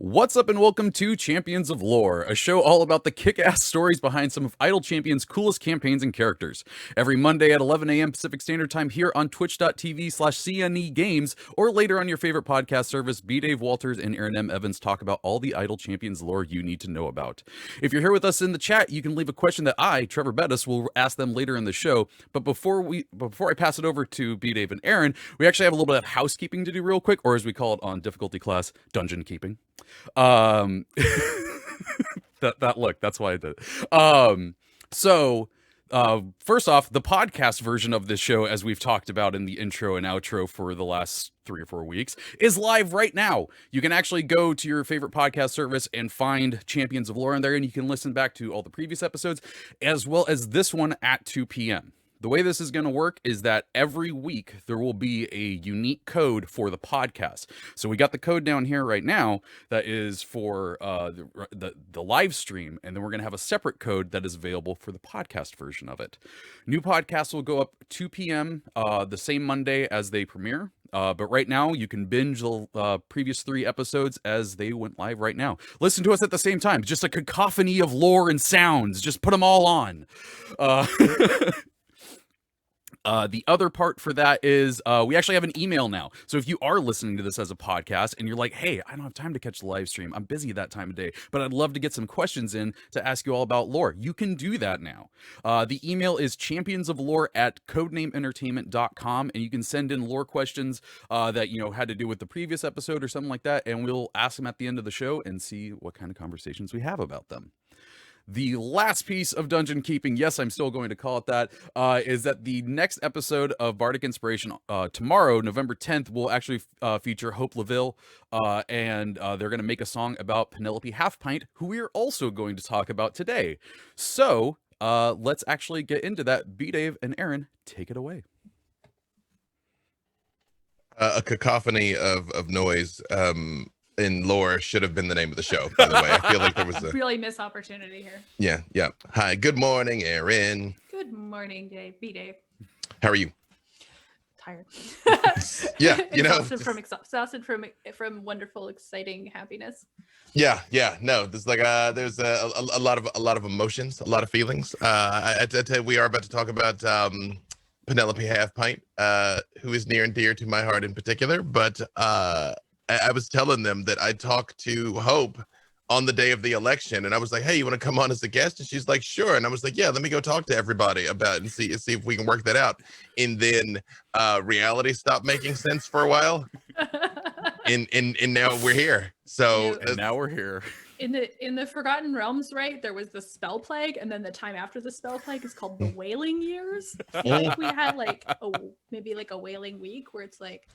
What's up and welcome to Champions of Lore, a show all about the kick-ass stories behind some of Idle Champion's coolest campaigns and characters. Every Monday at 11 a.m. Pacific Standard Time here on twitch.tv/CNE Games, or later on your favorite podcast service, B. Dave Walters and Erin M. Evans talk about all the Idle Champions lore you need to know about. If you're here with us in the chat, you can leave a question that I, Treavor Bettis, will ask them later in the show. But before I pass it over to B. Dave and Erin, we actually have a little bit of housekeeping to do real quick, or as we call it on difficulty class, dungeon keeping. That look, that's why I did it. First off, the podcast version of this show, as we've talked about in the intro and outro for the last 3 or 4 weeks, is live right now. You can actually go to your favorite podcast service and find Champions of Lore in there, and you can listen back to all the previous episodes, as well as this one at 2 p.m. The way this is going to work is that every week there will be a unique code for the podcast. So we got the code down here right now that is for the live stream, and then we're going to have a separate code that is available for the podcast version of it. New podcasts will go up 2 p.m. The same Monday as they premiere. But right now, you can binge the previous 3 episodes as they went live right now. Listen to us at the same time. Just a cacophony of lore and sounds. Just put them all on. The other part for that is we actually have an email now. So if you are listening to this as a podcast and you're like, hey, I don't have time to catch the live stream, I'm busy that time of day, but I'd love to get some questions in to ask you all about lore, you can do that now. The email is championsoflore@codenameentertainment.com, and you can send in lore questions that had to do with the previous episode or something like that, and we'll ask them at the end of the show and see what kind of conversations we have about them. The last piece of dungeon keeping, yes, I'm still going to call it that, is that the next episode of Bardic Inspiration tomorrow, November 10th, will actually feature Hope LaVille, and they're going to make a song about Penelope Half-Pint, who we are also going to talk about today. So let's actually get into that. B. Dave and Erin, take it away. A cacophony of noise in lore should have been the name of the show, by the way. I feel like there was a really missed opportunity here. Yeah. Hi, good morning, Erin. Good morning, Dave. B. Dave. How are you? Tired. Yeah, exhausted from wonderful, exciting happiness. Yeah. No, there's there's a lot of emotions, a lot of feelings. I tell you, we are about to talk about Penelope Half-Pint, who is near and dear to my heart in particular, but I was telling them that I talked to Hope on the day of the election, and I was like, hey, you want to come on as a guest? And she's like, sure. And I was like, yeah, let me go talk to everybody about it and see if we can work that out. And then reality stopped making sense for a while. and now we're here. So now we're here. In the Forgotten Realms, right, there was the Spell Plague, and then the time after the Spell Plague is called the Wailing Years. I feel like we had maybe a Wailing Week where it's like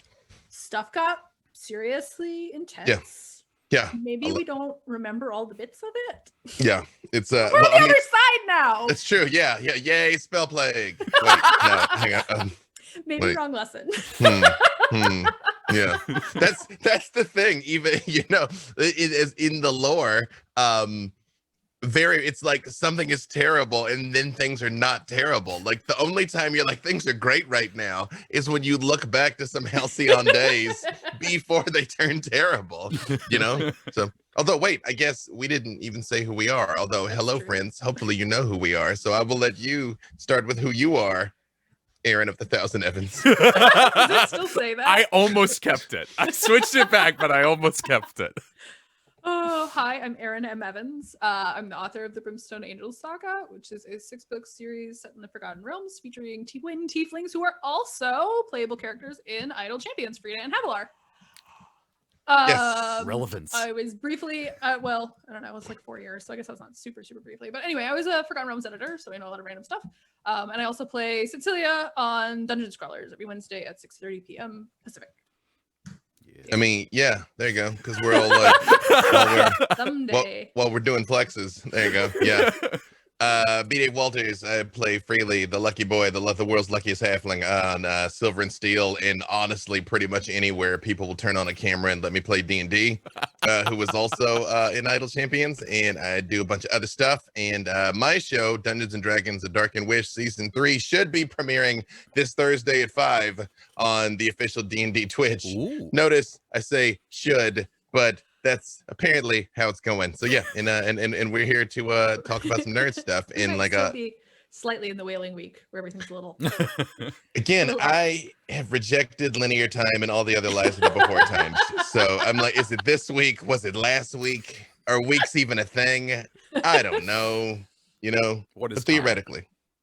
stuff got seriously intense. Yeah. Maybe we don't remember all the bits of it. Yeah. It's we're on the other side now. It's true. Yeah. Yay, Spell Plague. Wait, no, hang on. Maybe wrong lesson. Yeah. That's the thing. Even it is in the lore. It's like something is terrible and then things are not terrible. Like the only time you're like things are great right now is when you look back to some halcyon days before they turn terrible, So although wait, I guess we didn't even say who we are. Although hello friends, hopefully you know who we are. So I will let you start with who you are, Erin of the Thousand Evans. Does it still say that? I almost kept it. I switched it back, but I almost kept it. Oh, hi, I'm Erin M. Evans. I'm the author of the Brimstone Angels Saga, which is a 6-book series set in the Forgotten Realms featuring twin tieflings who are also playable characters in Idle Champions, Frida and Havilar. Yes. Relevance. I was briefly, I don't know, it was like 4 years, so I guess that's not super briefly. But anyway, I was a Forgotten Realms editor, so I know a lot of random stuff. And I also play Cecilia on Dungeon Scrollers every Wednesday at 6:30 p.m. Pacific. I mean, yeah, there you go. Because we're all like, someday. While we're doing flexes, there you go. Yeah. B. Dave Walters, I play Freely, the lucky boy, the world's luckiest halfling on Silver and Steel, and honestly, pretty much anywhere people will turn on a camera and let me play D&D, who was also in Idle Champions, and I do a bunch of other stuff, and my show, Dungeons & Dragons: A Darkened Wish, Season 3, should be premiering this Thursday at 5 on the official D&D Twitch. Ooh. Notice I say should, but that's apparently how it's going. So yeah, and we're here to talk about some nerd stuff. We And might like still be slightly in the whaling week where everything's a little. again, Little I have rejected linear time and all the other lies of the before times. So I'm like, is it this week? Was it last week? Are weeks even a thing? I don't know. You know, What is but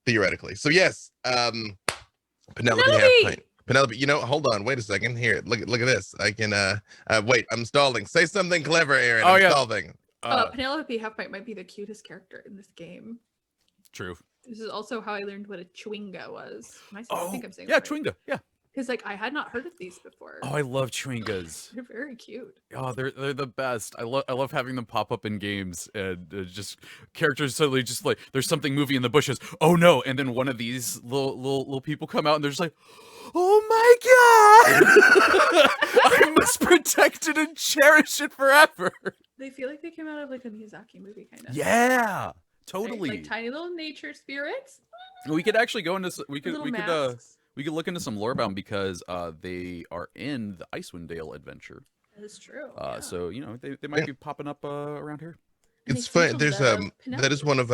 theoretically. So yes, Penelope Penelope! Half-Pint. Penelope, you know, hold on, wait a second. Here, look at this. I can wait, I'm stalling. Say something clever, Aaron. Oh, I'm yeah. stalling. Penelope Half-Pint might be the cutest character in this game. True. This is also how I learned what a chewinga was. I think I'm saying yeah, that right. chewinga. Yeah. Because like I had not heard of these before. Oh, I love chewingas. They're very cute. Oh, they're the best. I love having them pop up in games and just characters suddenly just like there's something moving in the bushes. Oh no! And then one of these little people come out and they're just like, oh my god! I must protect it and cherish it forever. They feel like they came out of like a Miyazaki movie kind of. Yeah, Right? totally. Like tiny little nature spirits. We could actually go into Little we masks. could look into some lore about them because they are in the Icewind Dale adventure. That is true. So you know they might be popping up around here. And It's they fun. seem to There's love that is Penelope.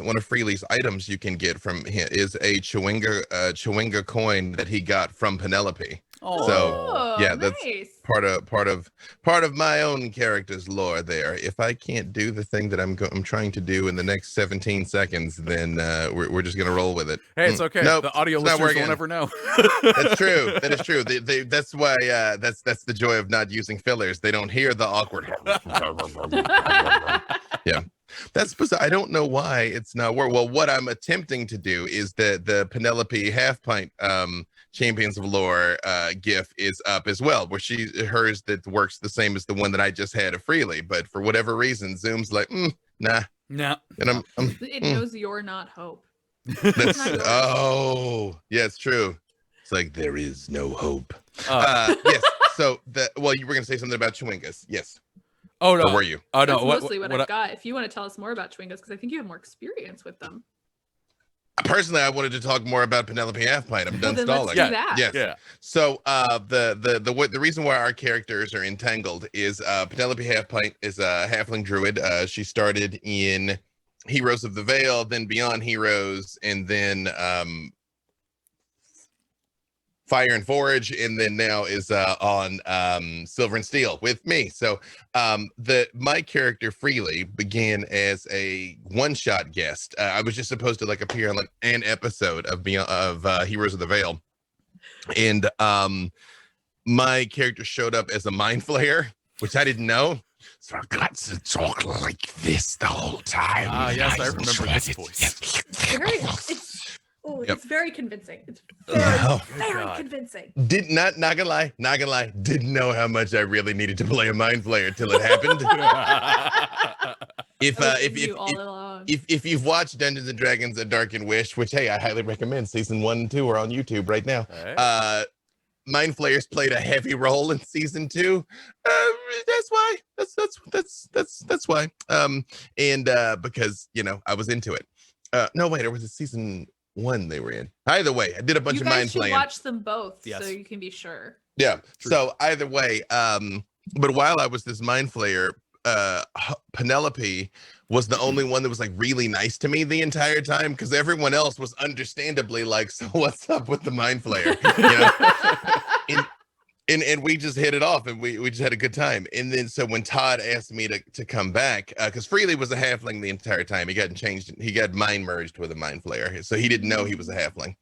one of Freely's items you can get from him is a chewinga coin that he got from Penelope. Oh, Oh, yeah, that's nice. part of my own character's lore there. If I can't do the thing that I'm trying to do in the next 17 seconds, then we're just gonna roll with it. hey, it's okay. Nope, The audio it's not listeners will working. never know. That's true. That is true. That's why that's the joy of not using fillers. They don't hear the awkward. Yeah. That's bizarre. I don't know why it's not work. Well, what I'm attempting to do is the Penelope Half-Pint Champions of Lore gif is up as well, where hers that works the same as the one that I just had of Freely, but for whatever reason, Zoom's like, nah. No. And It knows you're not hope. that's not yours. oh yeah, it's true. It's like there is no hope. Uh, Yes. So you were gonna say something about chewingas. Yes. oh no. Or were you? Oh no. That's mostly what I've got. If you want to tell us more about chewingas, because I think you have more experience with them. Personally, I wanted to talk more about Penelope Half-Pint. I'm done Then stalling. let's do that. Yes. Yeah. So the reason why our characters are entangled is Penelope Half-Pint is a halfling druid. She started in Heroes of the Veil, then Beyond Heroes, and then Fire and Forge, and then now is on Silver and Steel with me. So my character Freely began as a one-shot guest. I was just supposed to like appear on like an episode of Heroes of the Veil, and my character showed up as a mind flayer, which I didn't know. So I got to talk like this the whole time. Ah, yes, I remember this voice. It's very convincing. It's Oh, very God. convincing. Did not gonna lie, didn't know how much I really needed to play a mind flayer till it happened. If you've watched Dungeons and Dragons: A Darkened Wish, which hey, I highly recommend, season 1 and 2 are on YouTube right now. Hey. Mind flayers played a heavy role in season 2. That's why. That's why. And because I was into it. No, wait, or was it season 1 they were in? Either way, I did a bunch You of mind guys should flaying. watch them both, Yes. so you can be sure. Yeah. True. So either way, but while I was this mind flayer, Penelope was the only one that was like really nice to me the entire time, because everyone else was understandably like, so what's up with the mind flayer? And we just hit it off, and we just had a good time. And then so when Todd asked me to come back, because Freely was a halfling the entire time, he got mind merged with a mind flayer, so he didn't know he was a halfling.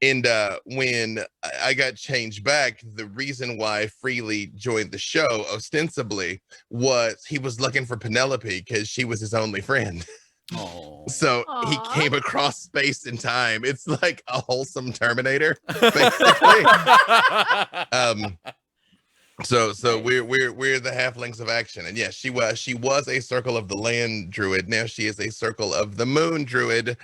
And when I got changed back, the reason why Freely joined the show ostensibly was he was looking for Penelope because she was his only friend. Oh. So he Aw. came across space and time. It's like a wholesome Terminator, basically. So Nice. we're the halflings of action, and yes, she was a Circle of the Land druid. Now she is a Circle of the Moon druid.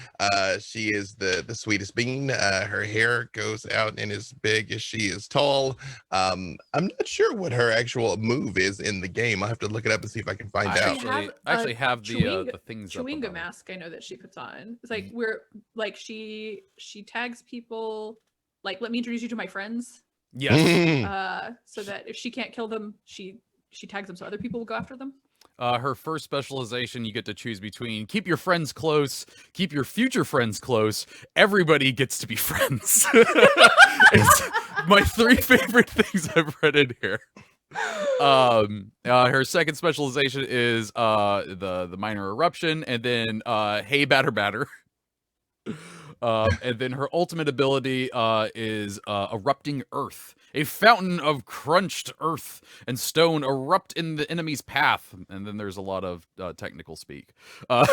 She is the sweetest bean. Her hair goes out and is big as she is tall. I'm not sure what her actual move is in the game. I'll have to look it up and see if I can find I out. actually have the things up chewinga about it. mask I know that she puts on. It's like we're like she tags people like, let me introduce you to my friends. Yes. Mm. So that if she can't kill them, she she tags them so other people will go after them? Her first specialization, you get to choose between keep your friends close, keep your future friends close. Everybody gets to be friends. It's my 3 favorite things I've read in here. Her second specialization is the minor eruption, and then hey batter batter. And then her ultimate ability is erupting earth. A fountain of crunched earth and stone erupt in the enemy's path. And then there's a lot of technical speak. Does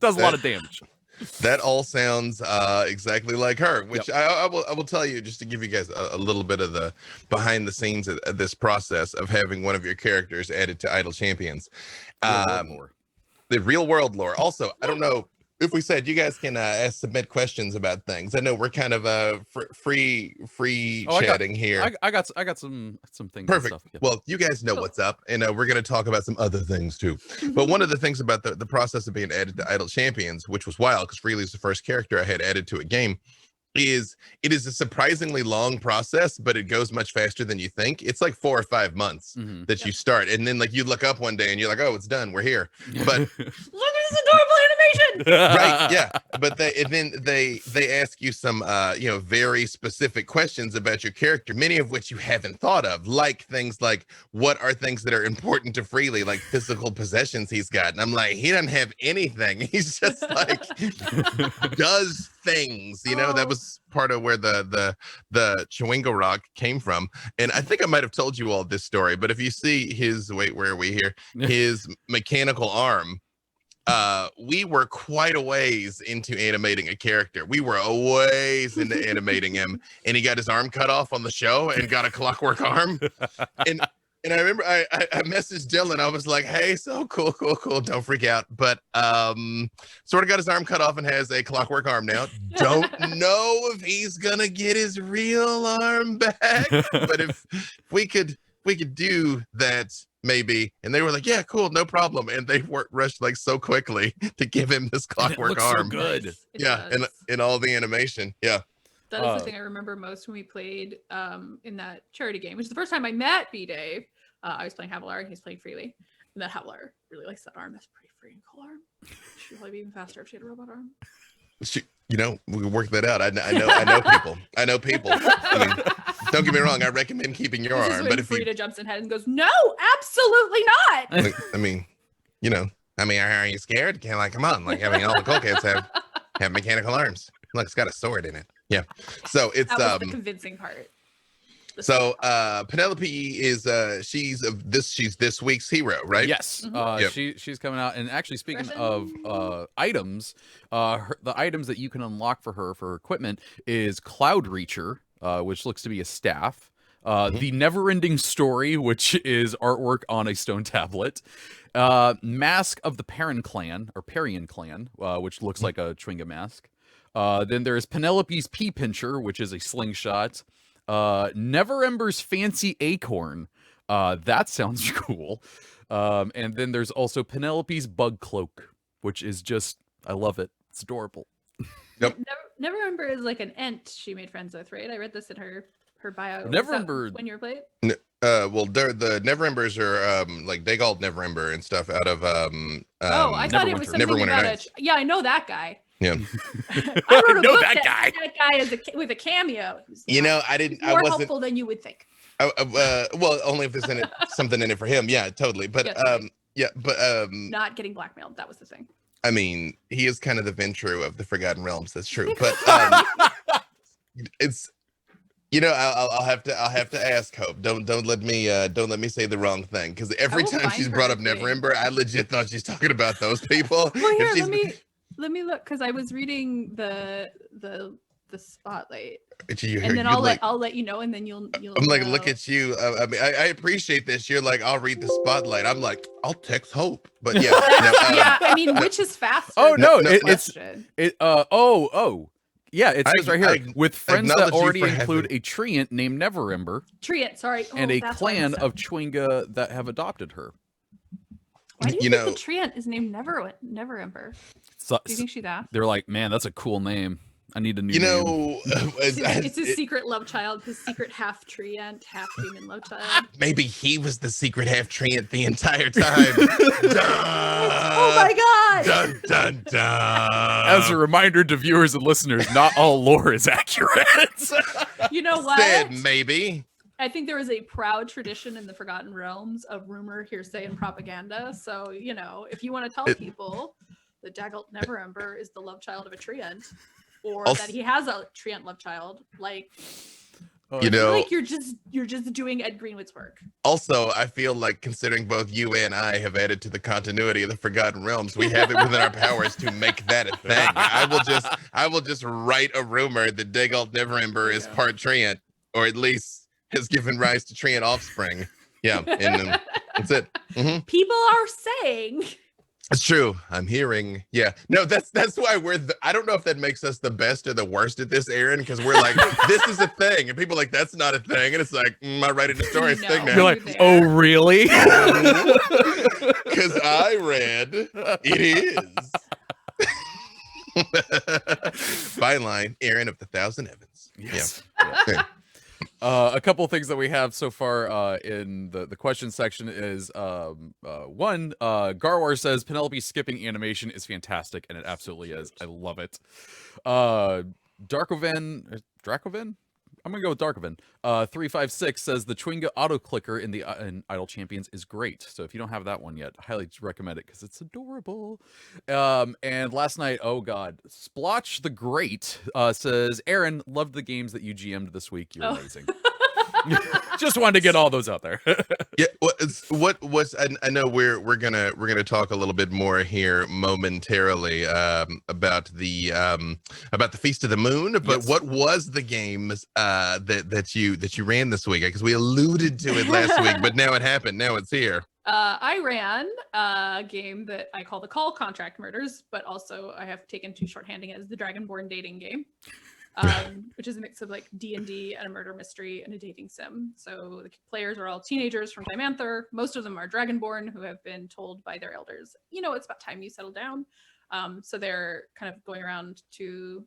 a lot of damage. That all sounds exactly like her, which I will tell you, just to give you guys a little bit of the behind the scenes of this process of having one of your characters added to Idle Champions. The real world lore. Also, I don't know if we said you guys can submit questions about things. I know we're kind of free chatting here. I got some things. Perfect. And stuff. Yeah. Well, you guys know what's up, and we're going to talk about some other things too. But one of the things about the process of being added to Idle Champions, which was wild because Freely is the first character I had added to a game, is it is a surprisingly long process, but it goes much faster than you think. It's like 4 or 5 months that you start, and then like you look up one day and you're like, oh, it's done, we're here. But Look at this adorable animation. Right, yeah. But they ask you some very specific questions about your character, many of which you haven't thought of, like things like what are things that are important to Freely, like physical possessions he's got. And I'm like, he doesn't have anything. He's just like does things, that was part of where the Chewingo Rock came from. And I think I might have told you all this story, but if you see his where are we here? His mechanical arm, we were quite a ways into animating a character. We were a ways into animating him, and he got his arm cut off on the show and got a clockwork arm. And I remember I messaged Dylan. I was like, hey, so cool. Don't freak out. But sort of got his arm cut off and has a clockwork arm now. Don't know if he's gonna get his real arm back. But if we could do that, maybe. And they were like, yeah, cool, no problem. And they rushed like so quickly to give him this clockwork arm. So good. Yeah, and in all the animation. Yeah. That is the thing I remember most when we played in that charity game, which is the first time I met B-Dave. I was playing Havlar, he's playing Freely. And that Havlar really likes that arm. That's a pretty freaking cool arm. She'd probably be even faster if she had a robot arm. We can work that out. I know people. I know people. I mean, don't get me wrong. I recommend keeping your arm. But if Frida jumps in head and goes, no, absolutely not. Are you scared? Come on. Like, all the cool kids have mechanical arms. Look, it's got a sword in it. Yeah. So it's that was the convincing part. So Penelope is she's this week's hero, right? Yes. She's coming out, and actually speaking of items, the items that you can unlock for her equipment is Cloud Reacher, which looks to be a staff, the Never-Ending Story, which is artwork on a stone tablet, Mask of the Parian Clan, which looks like a Chewinga mask. Then there's Penelope's Pea Pincher, which is a slingshot. Neverember's Fancy Acorn. That sounds cool. And then there's also Penelope's Bug Cloak, which is just, I love it. It's adorable. Yep. Neverember is like an ent she made friends with, right? I read this in her bio. Neverember. When you were playing? Well, the Neverembers are like they called Neverember and stuff out of I thought it was something about yeah, I know that guy. Yeah. I wrote a book that guy is with a cameo. I wasn't helpful than you would think. Well, only if there's something in it for him. Yeah, totally. But not getting blackmailed. That was the thing. I mean, he is kind of the Ventru of the Forgotten Realms. That's true. But it's I'll have to ask Hope. Don't let me say the wrong thing, because every time she's brought up Neverember, I legit thought she's talking about those people. Well, here, let me look, because I was reading the spotlight, and then I'll let you know, and then you'll. I'm like, look at you. I mean, I appreciate this. You're like, I'll read the spotlight. I'm like, I'll text Hope, but yeah. Yeah, I mean, which is faster? Oh no, yeah, it says right here, with friends that already include a treant named Neverember. Treant, sorry. And a clan of Chewinga that have adopted her. Why do you think the treant is named Neverember? So, do you think she's that? They're like, man, that's a cool name. I need a new You name. know, It's his secret love child, his secret half treant, half human love child. maybe he was the secret half treant the entire time. Oh my god! Dun dun dun. As a reminder to viewers and listeners, not all lore is accurate. You know what? Said maybe. I think there is a proud tradition in the Forgotten Realms of rumor, hearsay, and propaganda. So, you know, if you want to tell people that Lord Neverember is the love child of a treant, or that he has a treant love child, like, You know, like you're just doing Ed Greenwood's work. also, I feel like considering both you and I have added to the continuity of the Forgotten Realms, we have it within our powers to make that a thing. I will just write a rumor that Lord Neverember is part treant, or at least has given rise to treant offspring. Yeah, and that's it. Mm-hmm. People are saying. It's true. I'm hearing. Yeah. No, that's why I don't know if that makes us the best or the worst at this, Erin, because we're like, this is a thing. And people are like, that's not a thing. And it's like, I write it in the story thing now. You're like, oh, really? Because I read it is. Byline, Erin of the Thousand Evans. Yes. Yeah. A couple of things that we have so far in the question section is one, Garwar says Penelope's skipping animation is fantastic, and it absolutely is. I love it. Dracoven? I'm gonna go with Darkoven. 356 says the Twinga auto clicker in the in Idle Champions is great. So if you don't have that one yet, highly recommend it because it's adorable. And last night, oh god, Splotch the Great says Erin, loved the games that you GM'd this week. You're amazing. Just wanted to get all those out there. Yeah, what's I know we're gonna talk a little bit more here momentarily about the Feast of the Moon, but Yes. what was the games that you ran this week? Because we alluded to it last week, but now it happened. Now it's here. I ran a game that I call the Call Contract Murders, but also I have taken to shorthanding it as the Dragonborn dating game. Which is a mix of like D&D and a murder mystery and a dating sim. So the players are all teenagers from Dimanther. Most of them are Dragonborn who have been told by their elders, you know, it's about time you settle down. So they're kind of going around to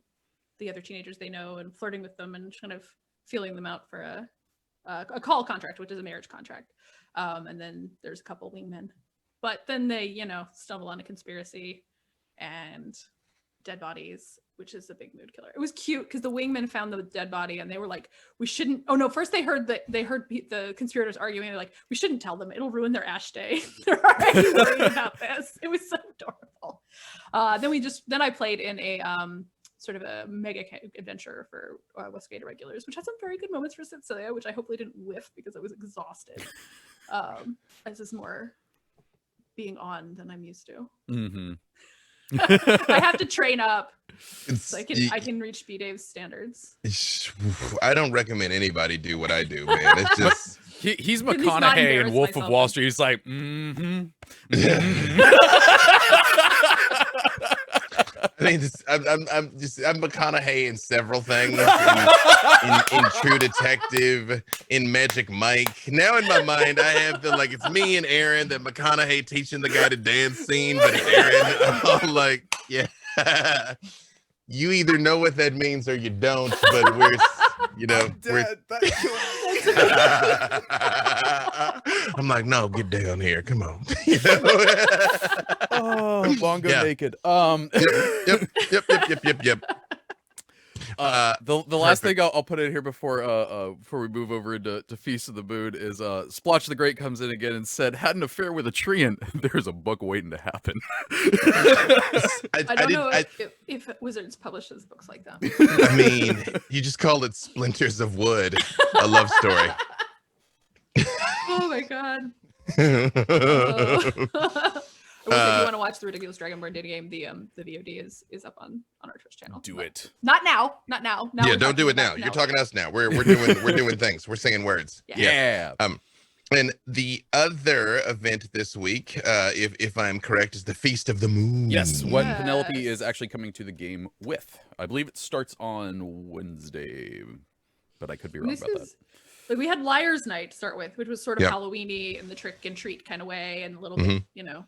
the other teenagers they know and flirting with them and kind of feeling them out for a call contract, which is a marriage contract. And then there's a couple wingmen. But then they, you know, stumble on a conspiracy and dead bodies, which is a big mood killer. It was cute because the wingmen found the dead body and they were like, we shouldn't. Oh no, first they heard the conspirators arguing. They're like, we shouldn't tell them, it'll ruin their ash day. They're already worried about this. It was so adorable. Then I played in a sort of a mega adventure for Westgate regulars, which had some very good moments for Cecilia, which I hopefully didn't whiff because I was exhausted. As is more being on than I'm used to. Mm-hmm. I have to train up so I It's- can reach B-Dave's standards. I don't recommend anybody do what I do, man. It's just He's At least not McConaughey in embarrass Wolf of myself Wall then. Street. He's like, mm-hmm. I mean, I'm McConaughey in several things. In True Detective, in Magic Mike. Now in my mind, I have the like it's me and Erin, the McConaughey teaching the guy to dance scene, but it's Erin. I'm like, yeah. You either know what that means or you don't, but I'm like, no, get down here. Come on. You know? Oh, bongo Yeah. naked. Yep. The last thing I'll put in here before we move over into Feast of the Moon is Splotch the Great comes in again and said, had an affair with a treant. There's a book waiting to happen. I don't know if Wizards publishes books like that. I mean, you just call it Splinters of Wood, a love story. Oh my god. I will say, if you want to watch the ridiculous Dragonborn dating game, the VOD is up on our Twitch channel. Do But it. Not now. Now Yeah, we're don't do talking it now. about- You're no. talking to us now. We're doing things. We're singing words. Yeah. And the other event this week, if I'm correct, is the Feast of the Moon. Yes, what Yes. Penelope is actually coming to the game with. I believe it starts on Wednesday, but I could be wrong This about is like we had Liar's Night to start with, which was sort of Yeah. Halloween-y in the trick and treat kind of way, and a little Mhm. bit, you know,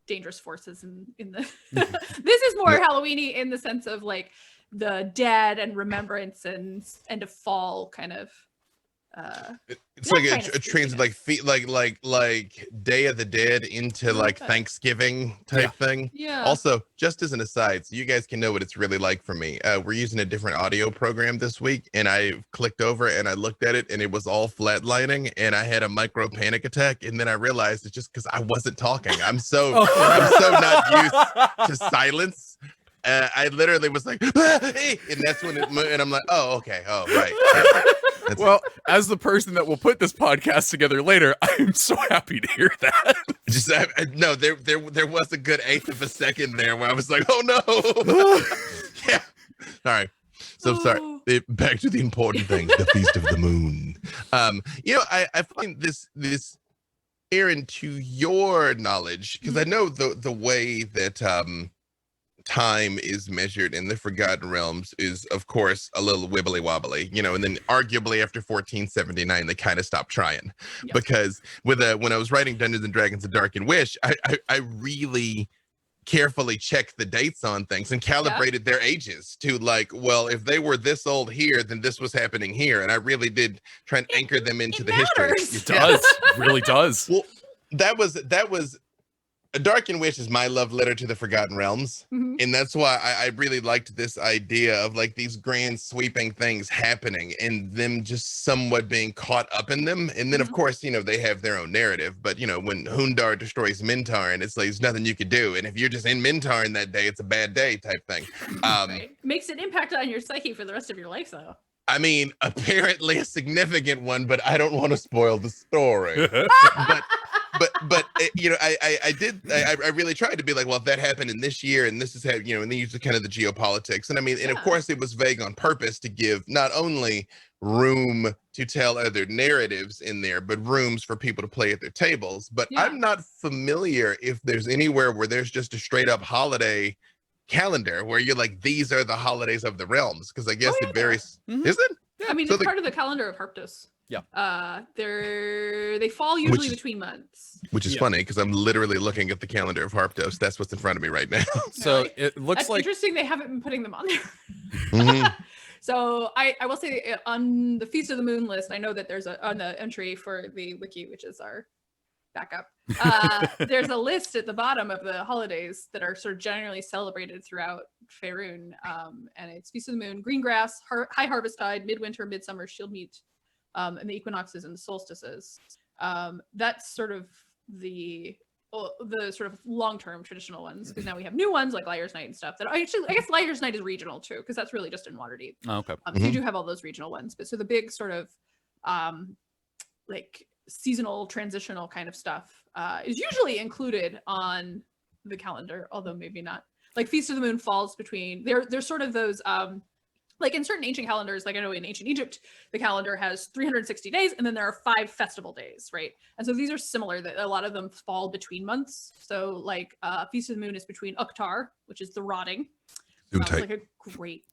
dangerous forces in the. This is more Yeah. Halloween-y in the sense of like the dead and remembrance and end of fall kind of. It's Not like kind of a transit, like like Day of the Dead into like Okay. Thanksgiving type thing. Yeah. Also, just as an aside, so you guys can know what it's really like for me. We're using a different audio program this week, and I clicked over and I looked at it, and it was all flatlining, and I had a micro panic attack, and then I realized it's just because I wasn't talking. I'm so not used to silence. I literally was like, "Ah, eh," and that's when and I'm like, oh, okay, oh, right. Yeah. Well, as the person that will put this podcast together later, I'm so happy to hear that. Just no, there was a good eighth of a second there where I was like, oh no. Yeah. All right. So sorry. Back to the important thing, the Feast of the Moon. I find this Erin, to your knowledge, because I know the way that time is measured in the Forgotten Realms is, of course, a little wibbly wobbly, and then arguably after 1479 they kind of stopped trying. Yep. Because when I was writing Dungeons and Dragons: The Dark Wish, I really carefully checked the dates on things and calibrated their ages to like, well, if they were this old here, then this was happening here, and I really did try and anchor them into the history. It does. It really does. Well, that was A Dark Wish is my love letter to the Forgotten Realms. Mm-hmm. And that's why I really liked this idea of like these grand sweeping things happening and them just somewhat being caught up in them. And then, of course, they have their own narrative. But, when Hundar destroys Mintarn, it's like there's nothing you could do. And if you're just in Mintarn that day, it's a bad day type thing. Right. Makes an impact on your psyche for the rest of your life, though. I mean, apparently a significant one, but I don't want to spoil the story. but I really tried to be like, well, if that happened in this year and this is how, and then you use kind of the geopolitics. And I mean, and of course it was vague on purpose to give not only room to tell other narratives in there, but rooms for people to play at their tables. But I'm not familiar if there's anywhere where there's just a straight up holiday calendar where you're like, these are the holidays of the realms, because I guess it varies. Is it? Yeah. I mean, so it's part of the calendar of Harptos. Yeah. They fall usually between months. Which is funny because I'm literally looking at the calendar of Harptos. That's what's in front of me right now. So it looks That's like interesting. They haven't been putting them on there. So I will say on the Feast of the Moon list, I know that there's on the entry for the wiki, which is our backup. There's a list at the bottom of the holidays that are sort of generally celebrated throughout Faerun, and it's Feast of the Moon, Green Grass, High Harvest Tide, Midwinter, Midsummer, Shield Meet, and the equinoxes and the solstices. That's sort of the sort of long-term traditional ones, because now we have new ones like Liar's Night and stuff that I guess Liar's Night is regional too, because that's really just in Waterdeep. Oh, okay. So you do have all those regional ones, but so the big sort of like seasonal transitional kind of stuff is usually included on the calendar, although maybe not. Like Feast of the Moon falls between there's sort of those like in certain ancient calendars, like I know in ancient Egypt, the calendar has 360 days, and then there are 5 festival days, right? And so these are similar, that a lot of them fall between months. So like Feast of the Moon is between Uktar, which is the rotting. Sounds like a great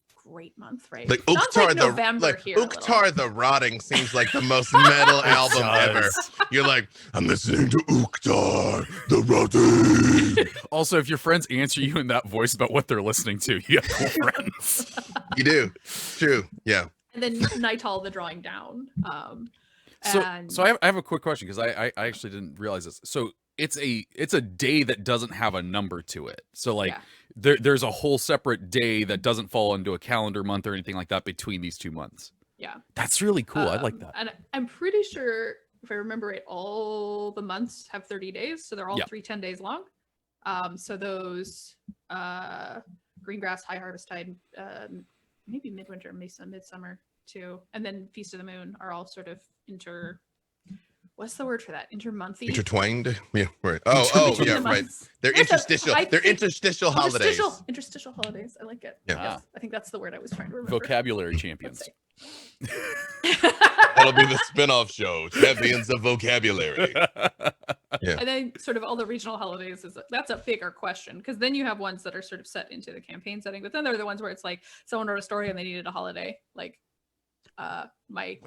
month, right? Like Uktar, Uktar the Rotting seems like the most metal album ever. You're like, I'm listening to Uktar the Rotting. Also, if your friends answer you in that voice about what they're listening to, you have cool friends. You do. True. Yeah. And then Nightal the Drawing Down. So I have a quick question, because I actually didn't realize this. So it's a day that doesn't have a number to it. So like there's a whole separate day that doesn't fall into a calendar month or anything like that between these 2 months. Yeah. That's really cool. I like that. And I'm pretty sure, if I remember right, all the months have 30 days. So they're all 310 days long. So those Green Grass, High Harvest Tide, maybe Midwinter, Midsummer too. And then Feast of the Moon are all sort of what's the word for that? Intertwined? Yeah, right. Oh, yeah, right. They're interstitial. They're interstitial holidays. Interstitial holidays. I like it. Yeah. Yes, I think that's the word I was trying to remember. Vocabulary champions. That'll be the spin-off show, Champions of Vocabulary. Yeah. And then sort of all the regional holidays, that's a bigger question, because then you have ones that are sort of set into the campaign setting, but then there are the ones where it's like someone wrote a story and they needed a holiday. Like My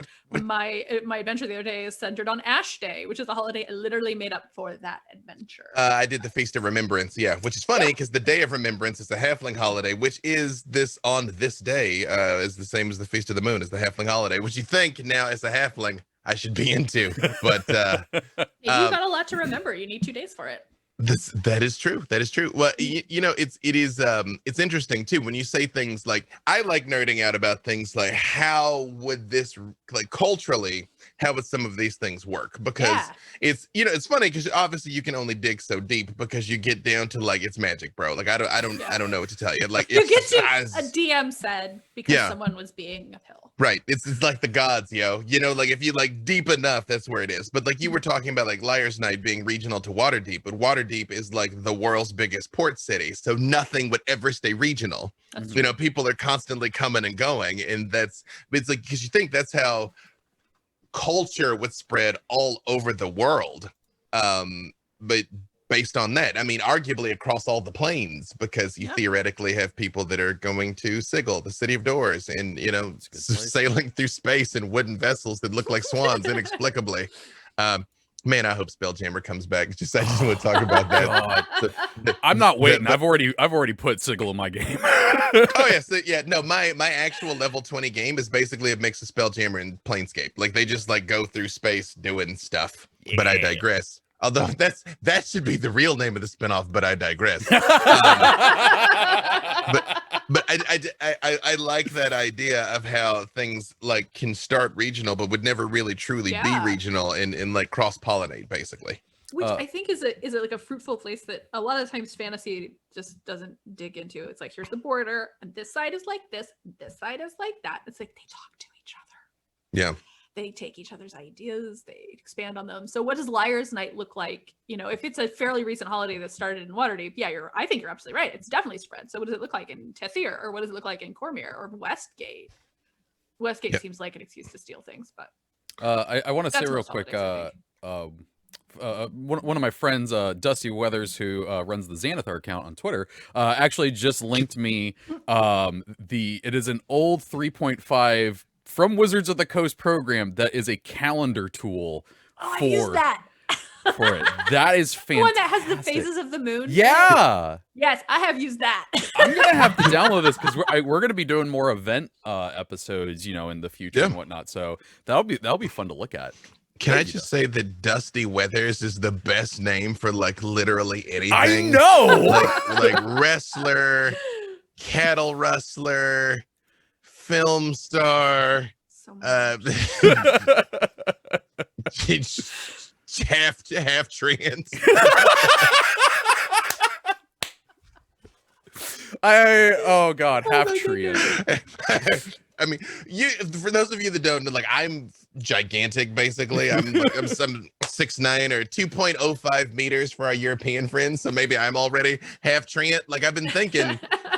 adventure the other day is centered on Ash Day, which is a holiday I literally made up for that adventure. I did the Feast of Remembrance, yeah, which is funny because the Day of Remembrance is a halfling holiday, which is on this day is the same as the Feast of the Moon, is the halfling holiday, which you think now as a halfling I should be into, but Hey, you got a lot to remember. You need 2 days for it. that is true. That is true. Well, it's interesting too when you say things like, I like nerding out about things like how would this, like, culturally, how would some of these things work? Because it's funny because obviously you can only dig so deep because you get down to like, it's magic, bro. Like I don't know what to tell you. Like You it's get to a DM said because someone was being a pill. Right. It's like the gods, yo. Like if you like deep enough, that's where it is. But like you were talking about like Liar's Night being regional to Waterdeep, but Waterdeep is like the world's biggest port city. So nothing would ever stay regional. People are constantly coming and going. And it's like, because you think that's how culture would spread all over the world. But based on that, I mean, arguably across all the planes, because you theoretically have people that are going to Sigil, the city of doors, and sailing through space in wooden vessels that look like swans inexplicably. Man, I hope Spelljammer comes back. I just want to talk about that. I'm not waiting. I've already put Sigil in my game. Oh yeah, no, my actual level 20 game is basically a mix of Spelljammer and Planescape. Like they just like go through space doing stuff. Yeah. But I digress. Although that should be the real name of the spinoff, but I digress. But I like that idea of how things like can start regional, but would never really truly be regional and like cross pollinate basically. Which I think is like a fruitful place that a lot of times fantasy just doesn't dig into. It's like, here's the border, and this side is like this side is like that. It's like they talk to each other. Yeah. They take each other's ideas, they expand on them. So what does Liar's Night look like? If it's a fairly recent holiday that started in Waterdeep, I think you're absolutely right. It's definitely spread. So what does it look like in Tethir, or what does it look like in Cormyr or Westgate? Westgate seems like an excuse to steal things, but I want to say real quick, one of my friends, Dusty Weathers, who runs the Xanathar account on Twitter, actually just linked me it is an old 3.5 from Wizards of the Coast program that is a calendar tool I use that. for it. That is fantastic. The one that has the phases of the moon. Yeah. Yes, I have used that. I'm gonna have to download this because we're gonna be doing more event episodes, in the future and whatnot. So that'll be fun to look at. Can I just say that Dusty Weathers is the best name for like literally anything? I know. like wrestler, cattle rustler, film star, half treant. Half treant. I mean, for those of you that don't know, like, I'm gigantic, basically. I'm some 6'9" or 2.05 meters for our European friends, so maybe I'm already half treant. Like, I've been thinking, I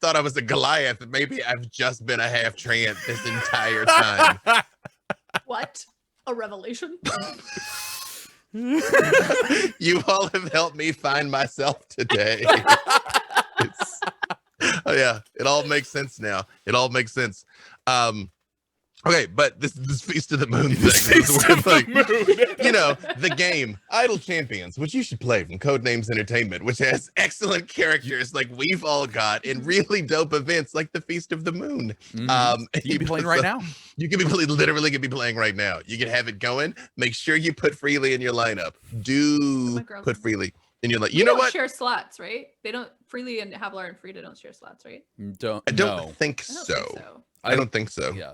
thought I was a Goliath, but maybe I've just been a half treant this entire time. What? A revelation? You all have helped me find myself today. Oh yeah, it all makes sense now. It all makes sense. Okay, but this Feast of the Moon thing is like, the game Idle Champions, which you should play from Codenames Entertainment, which has excellent characters like we've all got, and really dope events like the Feast of the Moon. Mm-hmm. You can be playing right now. You can be literally be playing right now. You can have it going. Make sure you put Freely in your lineup. Put Freely in your lineup. You know what? Share slots, right? They don't. Freely and Havlar and Frida don't share slots, right? I don't think so. I don't think so. Yeah.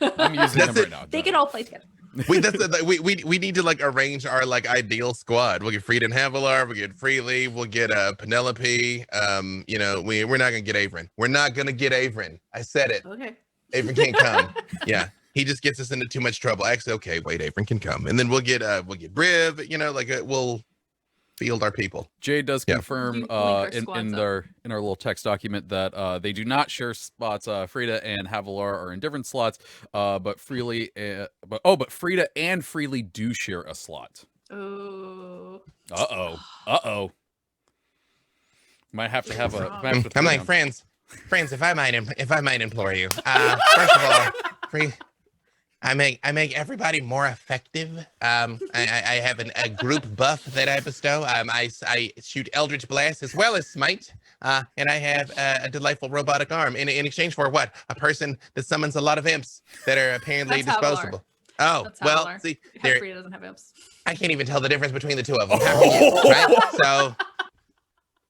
I'm using them right now. They can all play together. We need to like arrange our like ideal squad. We'll get Frida and Havlar. We'll get Freely. We'll get Penelope. We're not gonna get Erin. We're not gonna get Erin. I said it. Okay. Erin can't come. Yeah. He just gets us into too much trouble. Actually, okay, wait, Erin can come, and then we'll get Briv. We'll field our people. Jay does confirm in our little text document that they do not share spots. Frida and Havlar are in different slots, but Frida and Freely do share a slot. Oh. Uh oh. Might have to have a. I'm like friends. Friends, if I might implore you, first of all, I make everybody more effective. I have a group buff that I bestow. I shoot Eldritch Blast as well as Smite, and I have a delightful robotic arm in exchange for what? A person that summons a lot of imps that are apparently disposable. Oh, well, see, Frida doesn't have imps. I can't even tell the difference between the two of them. How can you, right? So,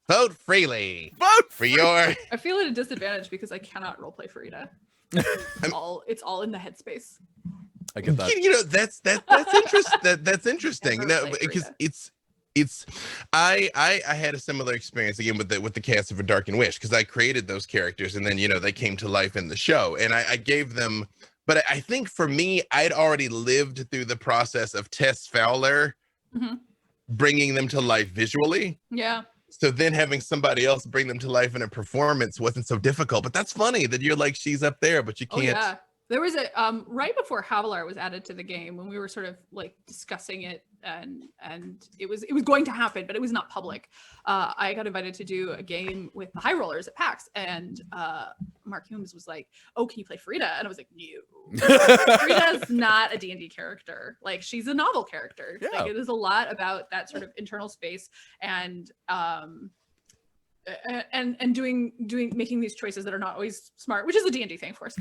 vote freely. Vote for your. I feel at a disadvantage because I cannot roleplay Frida. It's all in the headspace. I get that. You know, that's interesting. That's interesting. No, because it's I had a similar experience again with the cast of A Darkened Wish, because I created those characters and then they came to life in the show, and I gave them. But I think for me, I'd already lived through the process of Tess Fowler bringing them to life visually. Yeah. So then having somebody else bring them to life in a performance wasn't so difficult. But that's funny that you're like, she's up there, but you can't. Oh, yeah. There was a right before Havilar was added to the game, when we were sort of like discussing it, and it was going to happen, but it was not public. I got invited to do a game with the High Rollers at PAX, and Mark Humes was like, "Oh, can you play Frida?" And I was like, "No, Frida's not a D&D character. Like, she's a novel character. Yeah. Like, it is a lot about that sort of internal space and making these choices that are not always smart, which is a D&D thing, of course.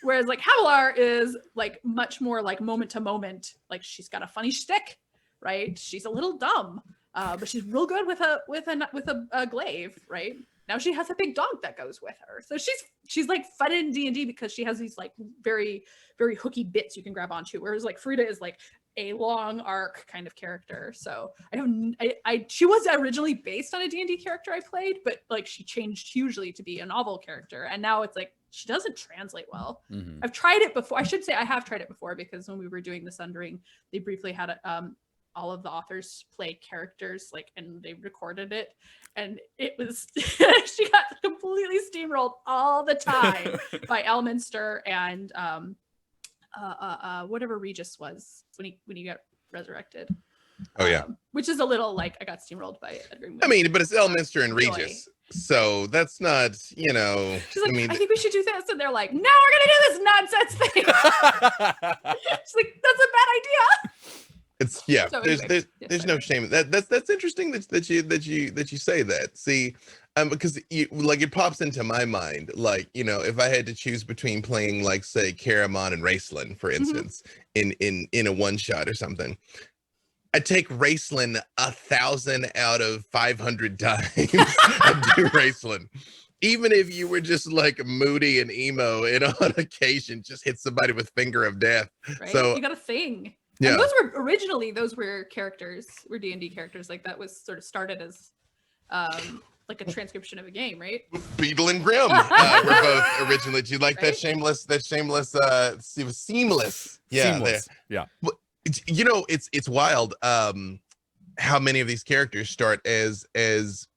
Whereas like Havilar is like much more like moment to moment. Like, she's got a funny shtick, right? She's a little dumb, but she's real good with a glaive, right? Now she has a big dog that goes with her, so she's like fun in D&D because she has these like very, very hooky bits you can grab onto. Whereas like Frida is like a long arc kind of character. So she was originally based on a D&D character I played, but like she changed hugely to be a novel character, and now it's like she doesn't translate well. I've tried it before. I should say I have tried it before, because when we were doing the Sundering, they briefly had all of the authors play characters, like, and they recorded it, and it was she got completely steamrolled all the time by Elminster and whatever Regis was when he got resurrected. Oh yeah. Which is a little like I got steamrolled by Edgar. I mean, but it's Elminster and Regis, so that's not, She's like, I think we should do this, and they're like, no, we're gonna do this nonsense thing. She's like, that's a bad idea. It's so there's no shame. That's interesting that you say that. See, because it pops into my mind, like, if I had to choose between playing, like, say, Caramon and Raceland, for instance, in a one shot or something, I'd take Raceland 1,000 out of 500 times. I'd do Raceland. Even if you were just like moody and emo, and on occasion just hit somebody with Finger of Death. Right? So you got to sing. Yeah. And those were characters, were D&D characters. Like, that was sort of started as like a transcription of a game, right? Beetle and Grimm were both originally. Do you like that shameless, it was Seamless. Yeah. Seamless. Yeah. Well, it's wild how many of these characters start as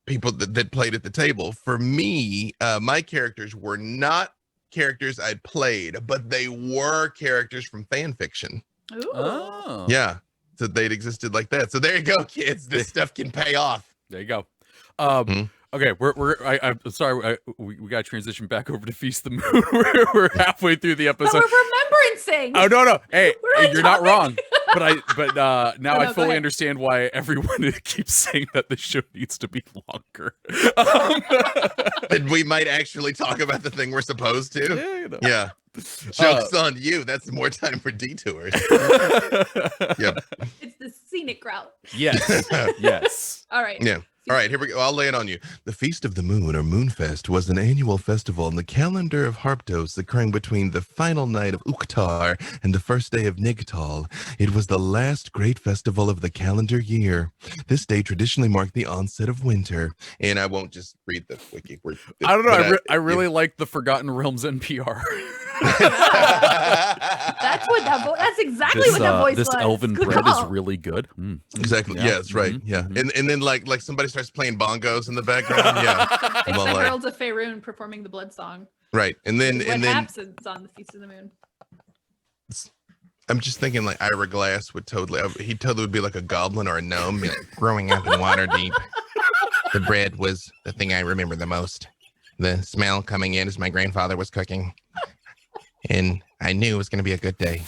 people that played at the table. For me, my characters were not characters I'd played, but they were characters from fan fiction. Ooh. Oh. Yeah. So they'd existed like that. So there you go, kids. This stuff can pay off. There you go. Okay, I'm sorry. We got to transition back over to Feast the Moon. we're halfway through the episode. But we're remembrancing. Oh no! Hey, you're not topic. wrong. But now I fully ahead. understand why everyone keeps saying that the show needs to be longer. That we might actually talk about the thing we're supposed to. Yeah. Yeah. Joke's on you. That's more time for detours. Yep. It's the scenic route. Yes. Yes. All right. Yeah. All right, here we go. I'll lay it on you. The Feast of the Moon, or Moonfest, was an annual festival in the calendar of Harptos occurring between the final night of Uktar and the first day of Nigtal. It was the last great festival of the calendar year. This day traditionally marked the onset of winter. And I won't just read the wiki. I don't know. I really like the Forgotten Realms NPR. That's exactly what that voice was. This elven Good bread call. is really good. Exactly. Yeah, that's right. Yeah. And then like somebody starts playing bongos in the background. Yeah. It's the Heralds of Faerun performing the blood song. Right. And then happens on the Feast of the Moon. I'm just thinking like Ira Glass would totally would be like a goblin or a gnome, growing up in Waterdeep. The bread was the thing I remember the most. the smell coming in as my grandfather was cooking. And I knew it was going to be a good day.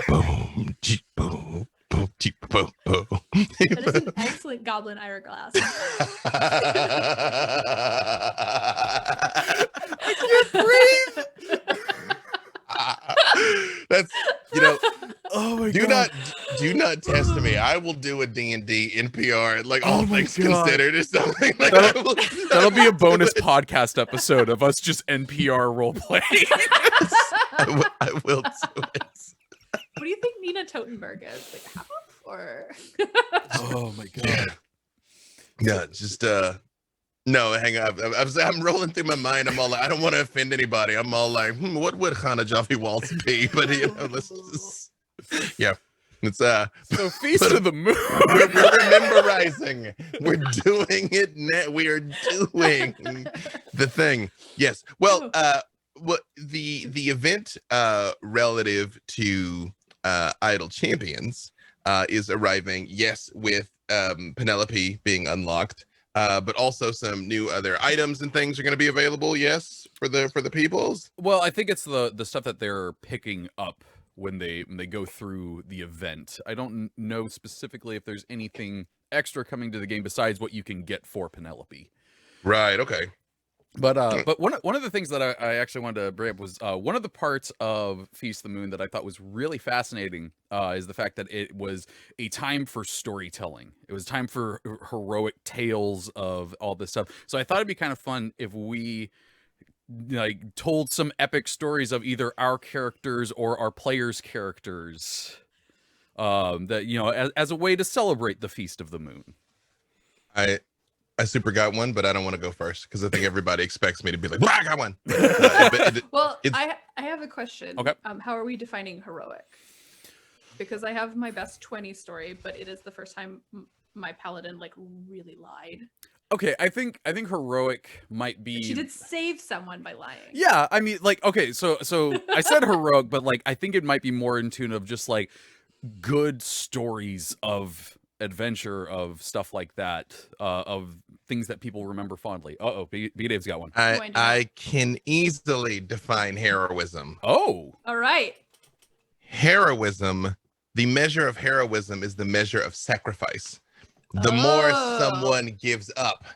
Boom, boom, boom, boom, boom. That is an excellent goblin hourglass. I can't breathe. That's, Oh my do god. do not test me. I will do a D&D NPR, like all Oh my things God. considered or something. Like, That'll be a bonus podcast episode of us just NPR role playing. I will do it. What do you think Nina Totenberg is? Like half or? Oh my god. Yeah, just no, hang on. I'm rolling through my mind. I'm all like, I don't want to offend anybody. I'm all like, what would Hannah Jaffe Waltz be? But let's just, yeah. It's So Feast of the Moon. we're rememberizing. We're doing it now. We are doing the thing. Yes. Well, what the event relative to Idle Champions is arriving, yes, with Penelope being unlocked. But also some new other items and things are going to be available. Yes, for the peoples. Well, I think it's the stuff that they're picking up when they go through the event. I don't know specifically if there's anything extra coming to the game besides what you can get for Penelope. Right. Okay. But one of the things that I actually wanted to bring up was one of the parts of Feast of the Moon that I thought was really fascinating is the fact that it was a time for storytelling. It was time for heroic tales of all this stuff. So I thought it'd be kind of fun if we like told some epic stories of either our characters or our players' characters. That as a way to celebrate the Feast of the Moon. I super got one, but I don't want to go first because I think everybody expects me to be like, I got one. Well, I have a question. Okay. How are we defining heroic? Because I have my best 20 story, but it is the first time my paladin like really lied. Okay, I think heroic might be. She did save someone by lying. Yeah, I mean, like, okay, so I said heroic, but like, I think it might be more in tune of just like good stories of adventure, of stuff like that, of things that people remember fondly. B-Dave's got one. I can easily define heroism. Oh, All right. Heroism, the measure of heroism is the measure of sacrifice. The more someone gives up,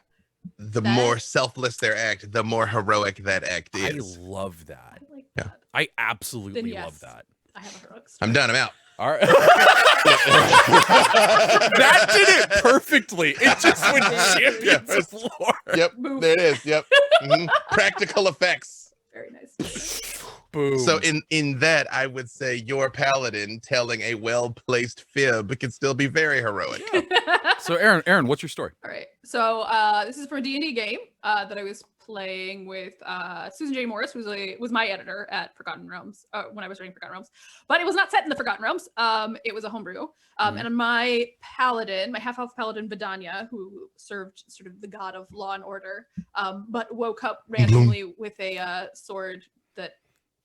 the more selfless their act, the more heroic that act is. I love that. I like Yeah. that. I absolutely Then yes. love that. I have a heroic story. I'm done. I'm out. All right. That did it perfectly. It just went Champions of Lore. Yep, Boom. there it is. Yep. Practical effects. Very nice. Boom. So in that, I would say your paladin telling a well-placed fib can still be very heroic. So Erin, what's your story? All right. So this is from a D&D game that I was playing with Susan J. Morris, who was my editor at Forgotten Realms when I was writing Forgotten Realms. But it was not set in the Forgotten Realms. It was a homebrew. And my paladin, my half-elf paladin Vidania, who served sort of the god of law and order, but woke up randomly with a sword that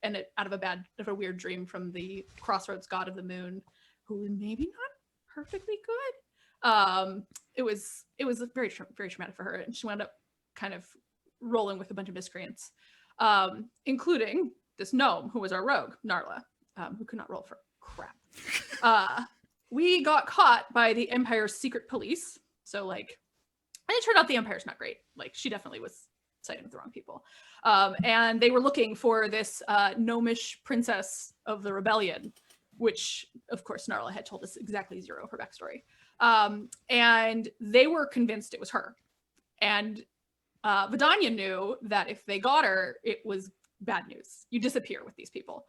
ended out of a weird dream from the Crossroads god of the moon, who was maybe not perfectly good. It was very traumatic for her, and she wound up kind of rolling with a bunch of miscreants, including this gnome who was our rogue, Narla, who could not roll for crap. We got caught by the Empire's secret police. So and it turned out the Empire's not great. Like, she definitely was siding with the wrong people. And they were looking for this gnomish princess of the rebellion, which of course Narla had told us exactly zero of her backstory. And they were convinced it was her. And Vidania knew that if they got her, it was bad news. You disappear with these people.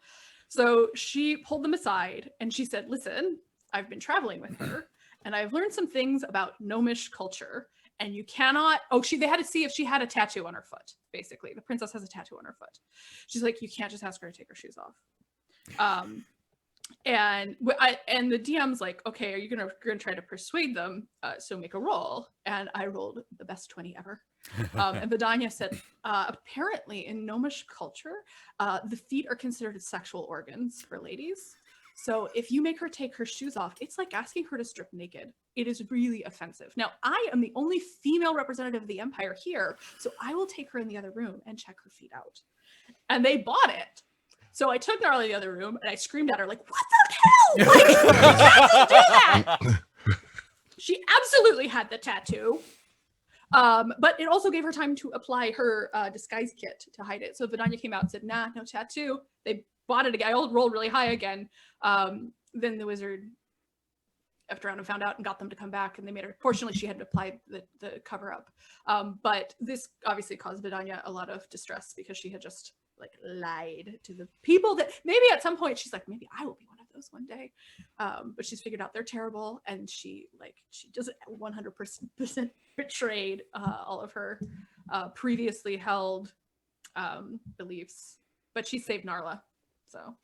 So she pulled them aside and she said, listen, I've been traveling with her and I've learned some things about gnomish culture, and you cannot, they had to see if she had a tattoo on her foot. Basically, the princess has a tattoo on her foot. She's like, you can't just ask her to take her shoes off. And the DM's like, okay, are you gonna try to persuade them? So make a roll. And I rolled the best 20 ever. And Vidania said, apparently in gnomish culture, the feet are considered sexual organs for ladies. So if you make her take her shoes off, it's like asking her to strip naked. It is really offensive. Now, I am the only female representative of the Empire here, so I will take her in the other room and check her feet out. And they bought it. So I took Gnarly to the other room and I screamed at her like, what the hell? Like, you can't just do that. She absolutely had the tattoo. But it also gave her time to apply her disguise kit to hide it. So Vidania came out and said, nah, no tattoo. They bought it again. I rolled really high again. Then the wizard effed around and found out and got them to come back, and they made her. Fortunately, she had applied the cover up. But this obviously caused Vidania a lot of distress because she had just like lied to the people that maybe at some point she's like, maybe I will be one of those one day. But she's figured out they're terrible, and she just 100% betrayed all of her previously held beliefs. But she saved Narla, so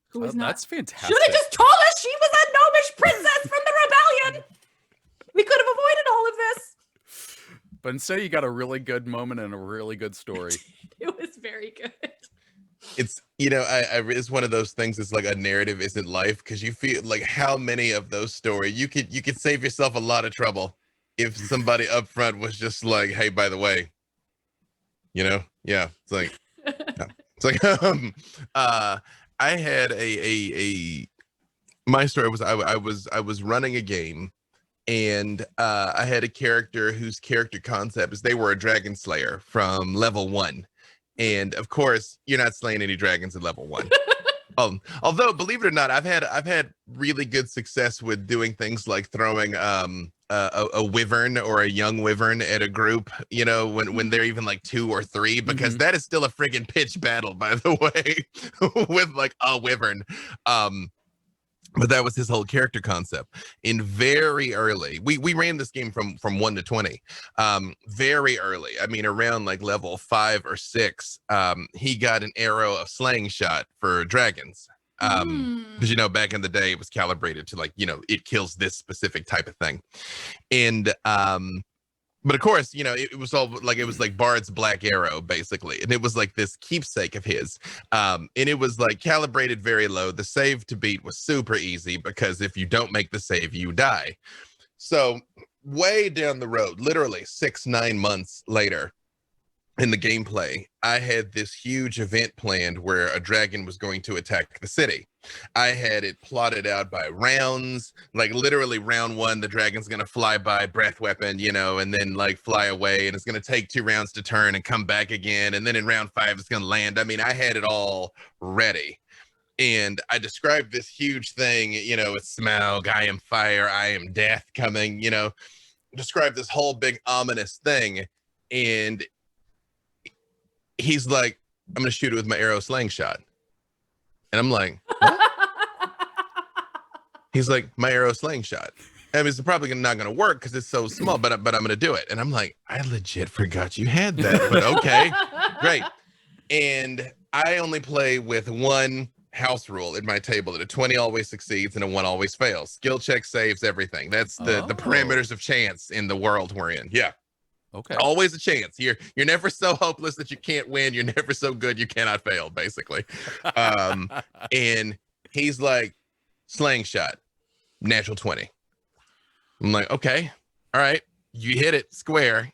who was not. That's fantastic. Should have just told us she was a gnomish princess from the rebellion. We could have avoided all of this. But instead, you got a really good moment and a really good story. It was very good. It's, you know, it's one of those things. It's like a narrative isn't life, because you feel like how many of those stories you could save yourself a lot of trouble if somebody up front was just like, hey, by the way, you know, yeah, it's like, yeah. It's like, I had my story was I was running a game, and I had a character whose character concept is they were a dragon slayer from level 1. And of course, you're not slaying any dragons at level 1. Although, believe it or not, I've had really good success with doing things like throwing a wyvern or a young wyvern at a group, you know, when they're even like 2 or 3, because that is still a friggin' pitch battle, by the way, with like a wyvern. But that was his whole character concept. In very early, we ran this game from 1 to 20. Very early, I mean, around like level 5 or 6, he got an arrow of slaying shot for dragons. Because, you know, back in the day, it was calibrated to like, you know, it kills this specific type of thing. And but of course, you know, it was all like, it was like Bard's black arrow, basically. And it was like this keepsake of his. And it was like calibrated very low. The save to beat was super easy, because if you don't make the save, you die. So way down the road, literally 6-9 months later in the gameplay, I had this huge event planned where a dragon was going to attack the city. I had it plotted out by rounds, like literally round 1, the dragon's going to fly by, breath weapon, you know, and then like fly away, and it's going to take 2 rounds to turn and come back again. And then in round 5, it's going to land. I mean, I had it all ready. And I described this huge thing, you know, it's Smaug, I am fire, I am death coming, you know, described this whole big ominous thing. And he's like, I'm going to shoot it with my arrow slaying shot. And I'm like, what? He's like, my arrow slaying shot. I mean, it's probably not going to work because it's so small, but I'm going to do it. And I'm like, I legit forgot you had that, but okay, great. And I only play with one house rule at my table, that a 20 always succeeds and a 1 always fails. Skill check saves everything. That's the parameters of chance in the world we're in. Yeah. Okay. Always a chance. You're never so hopeless that you can't win. You're never so good you cannot fail, basically. And he's like, slaying shot, natural 20. I'm like, okay, all right. You hit it square.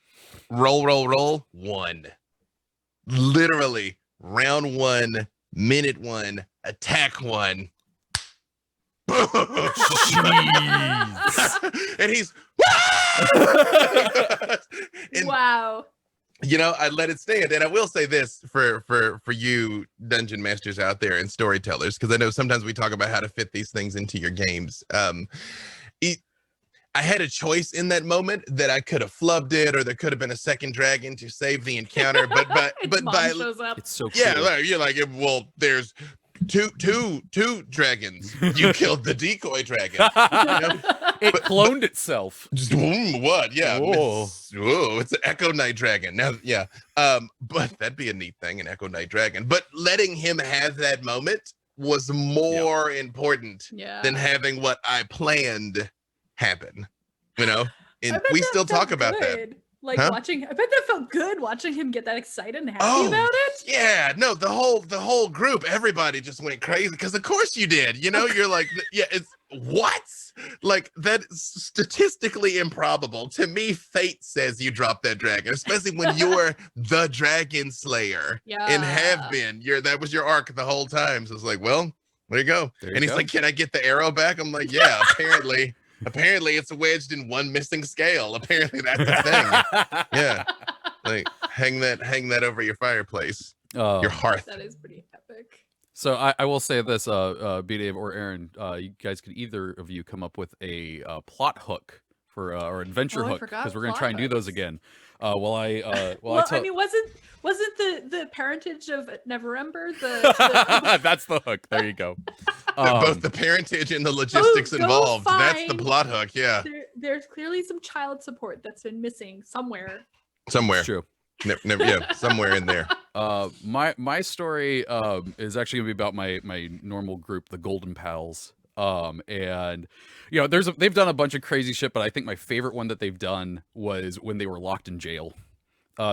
Roll. 1. Literally, round 1, minute 1, attack 1. And he's and, wow. You know, I let it stand. And I will say this for you dungeon masters out there and storytellers, because I know sometimes we talk about how to fit these things into your games. I had a choice in that moment that I could have flubbed it, or there could have been a second dragon to save the encounter. But by shows up. It's so cool. yeah, like, you're like, well, there's two dragons. You killed the decoy dragon. You know? It cloned itself. Just what? Yeah. Whoa. It's an Echo Knight dragon. Now, yeah. But that'd be a neat thing, an Echo Knight dragon. But letting him have that moment was more important than having what I planned happen. You know? And we still talk about that. Like watching, I bet that felt good watching him get that excited and happy Oh, about it. yeah, no, the whole group, everybody just went crazy because of course you did. You know, you're like, yeah, it's what? Like that's statistically improbable. To me, fate says you drop that dragon, especially when you're the dragon slayer and have been. That was your arc the whole time. So it's like, well, there you go. There you and he's go. like, can I get the arrow back? I'm like, yeah, apparently. Apparently it's wedged in one missing scale. Apparently that's the thing. Yeah. Like hang that over your fireplace. Your hearth. That is pretty epic. So I will say this, B Dave or Erin, you guys could either of you come up with a plot hook for or adventure hook, because we're gonna try and do those again. Well, I mean, wasn't the parentage of Neverember the that's the hook. There you go. Both the parentage and the logistics involved. That's the plot hook. Yeah. There's clearly some child support that's been missing somewhere. Somewhere. It's true. Never, yeah, somewhere in there. My story is actually gonna be about my normal group, the Golden Pals. And you know, they've done a bunch of crazy shit, but I think my favorite one that they've done was when they were locked in jail.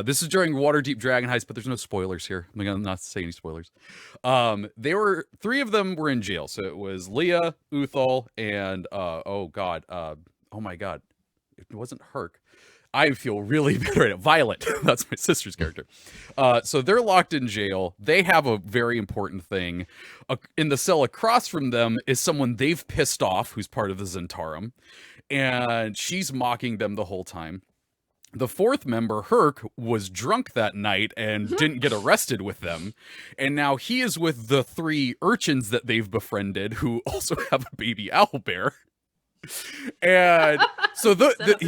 This is during Waterdeep Dragon Heist, but there's no spoilers here. I'm gonna not say any spoilers. Three of them were in jail. So it was Leah, Uthal, and oh my god, it wasn't Herc. I feel really bad right now. Violet, that's my sister's character. So they're locked in jail. They have a very important thing. In the cell across from them is someone they've pissed off, who's part of the Zentarum, and she's mocking them the whole time. The fourth member, Herc, was drunk that night and didn't get arrested with them. And now he is with the three urchins that they've befriended, who also have a baby owlbear. And so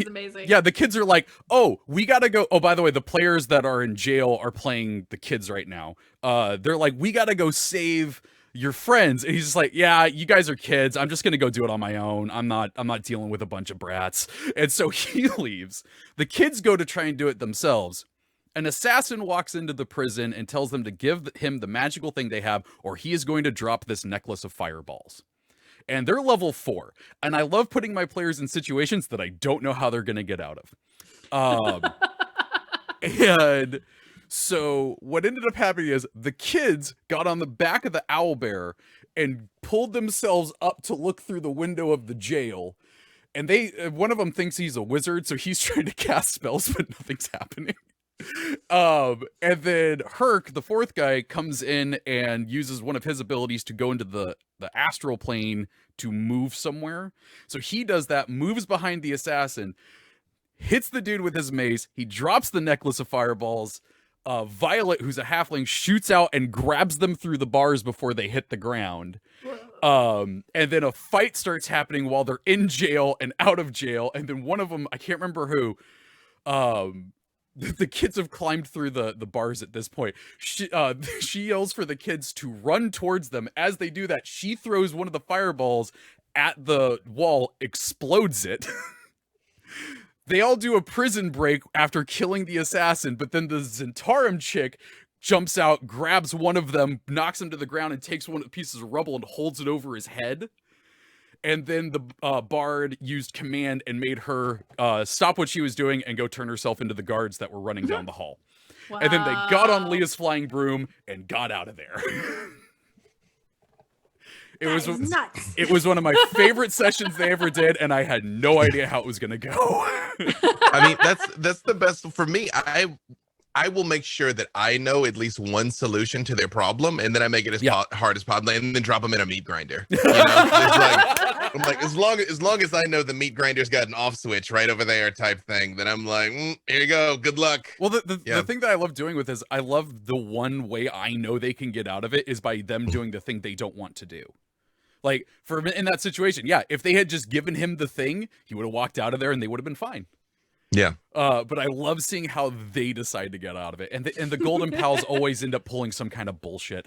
amazing. Yeah, the kids are like, oh, we gotta go. Oh, by the way, the players that are in jail are playing the kids right now. They're like, we gotta go save your friends. And he's just like, yeah, you guys are kids. I'm just gonna go do it on my own. I'm not dealing with a bunch of brats. And so he leaves. The kids go to try and do it themselves. An assassin walks into the prison and tells them to give him the magical thing they have, or he is going to drop this necklace of fireballs. And they're level 4. And I love putting my players in situations that I don't know how they're going to get out of. And so what ended up happening is the kids got on the back of the owlbear and pulled themselves up to look through the window of the jail. And one of them thinks he's a wizard, so he's trying to cast spells, but nothing's happening. And then Herc, the fourth guy, comes in and uses one of his abilities to go into the astral plane to move somewhere. So he does that, moves behind the assassin, hits the dude with his mace. He drops the necklace of fireballs. Violet, who's a halfling, shoots out and grabs them through the bars before they hit the ground. And then a fight starts happening while they're in jail and out of jail. And then one of them, I can't remember who, the kids have climbed through the bars at this point. She yells for the kids to run towards them. As they do that, she throws one of the fireballs at the wall, explodes it. They all do a prison break after killing the assassin, but then the Zentarum chick jumps out, grabs one of them, knocks him to the ground, and takes one of the pieces of rubble and holds it over his head. And then the bard used command and made her stop what she was doing and go turn herself into the guards that were running down the hall. Wow. And then they got on Leah's flying broom and got out of there. It was nuts. It was one of my favorite sessions they ever did, and I had no idea how it was going to go. I mean, that's the best for me. I will make sure that I know at least one solution to their problem, and then I make it as hard as possible, and then drop them in a meat grinder. You know? I'm like, as long as I know the meat grinder's got an off switch right over there type thing, then I'm like, here you go, good luck. Well, the thing that I love doing with this, I love the one way I know they can get out of it is by them doing the thing they don't want to do. Like, in that situation, if they had just given him the thing, he would have walked out of there and they would have been fine. Yeah. But I love seeing how they decide to get out of it. And the Golden Pals always end up pulling some kind of bullshit.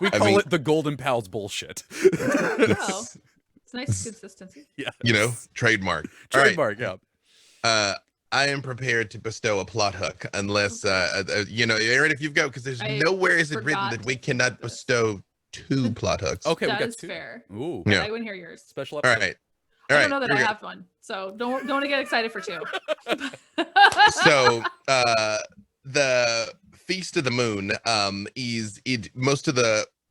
We call it the Golden Pals bullshit. Wow. It's nice consistency. Yeah. You know, trademark. Trademark, right. Yeah. I am prepared to bestow a plot hook unless, Erin, if you've got, because there's nowhere is it written that we cannot bestow 2 plot hooks. Okay, that we got is 2. Fair. Ooh. Yeah. I wouldn't hear yours. Special episode. All right. I don't know that I have one, so don't get excited for 2. So the Feast of the Moon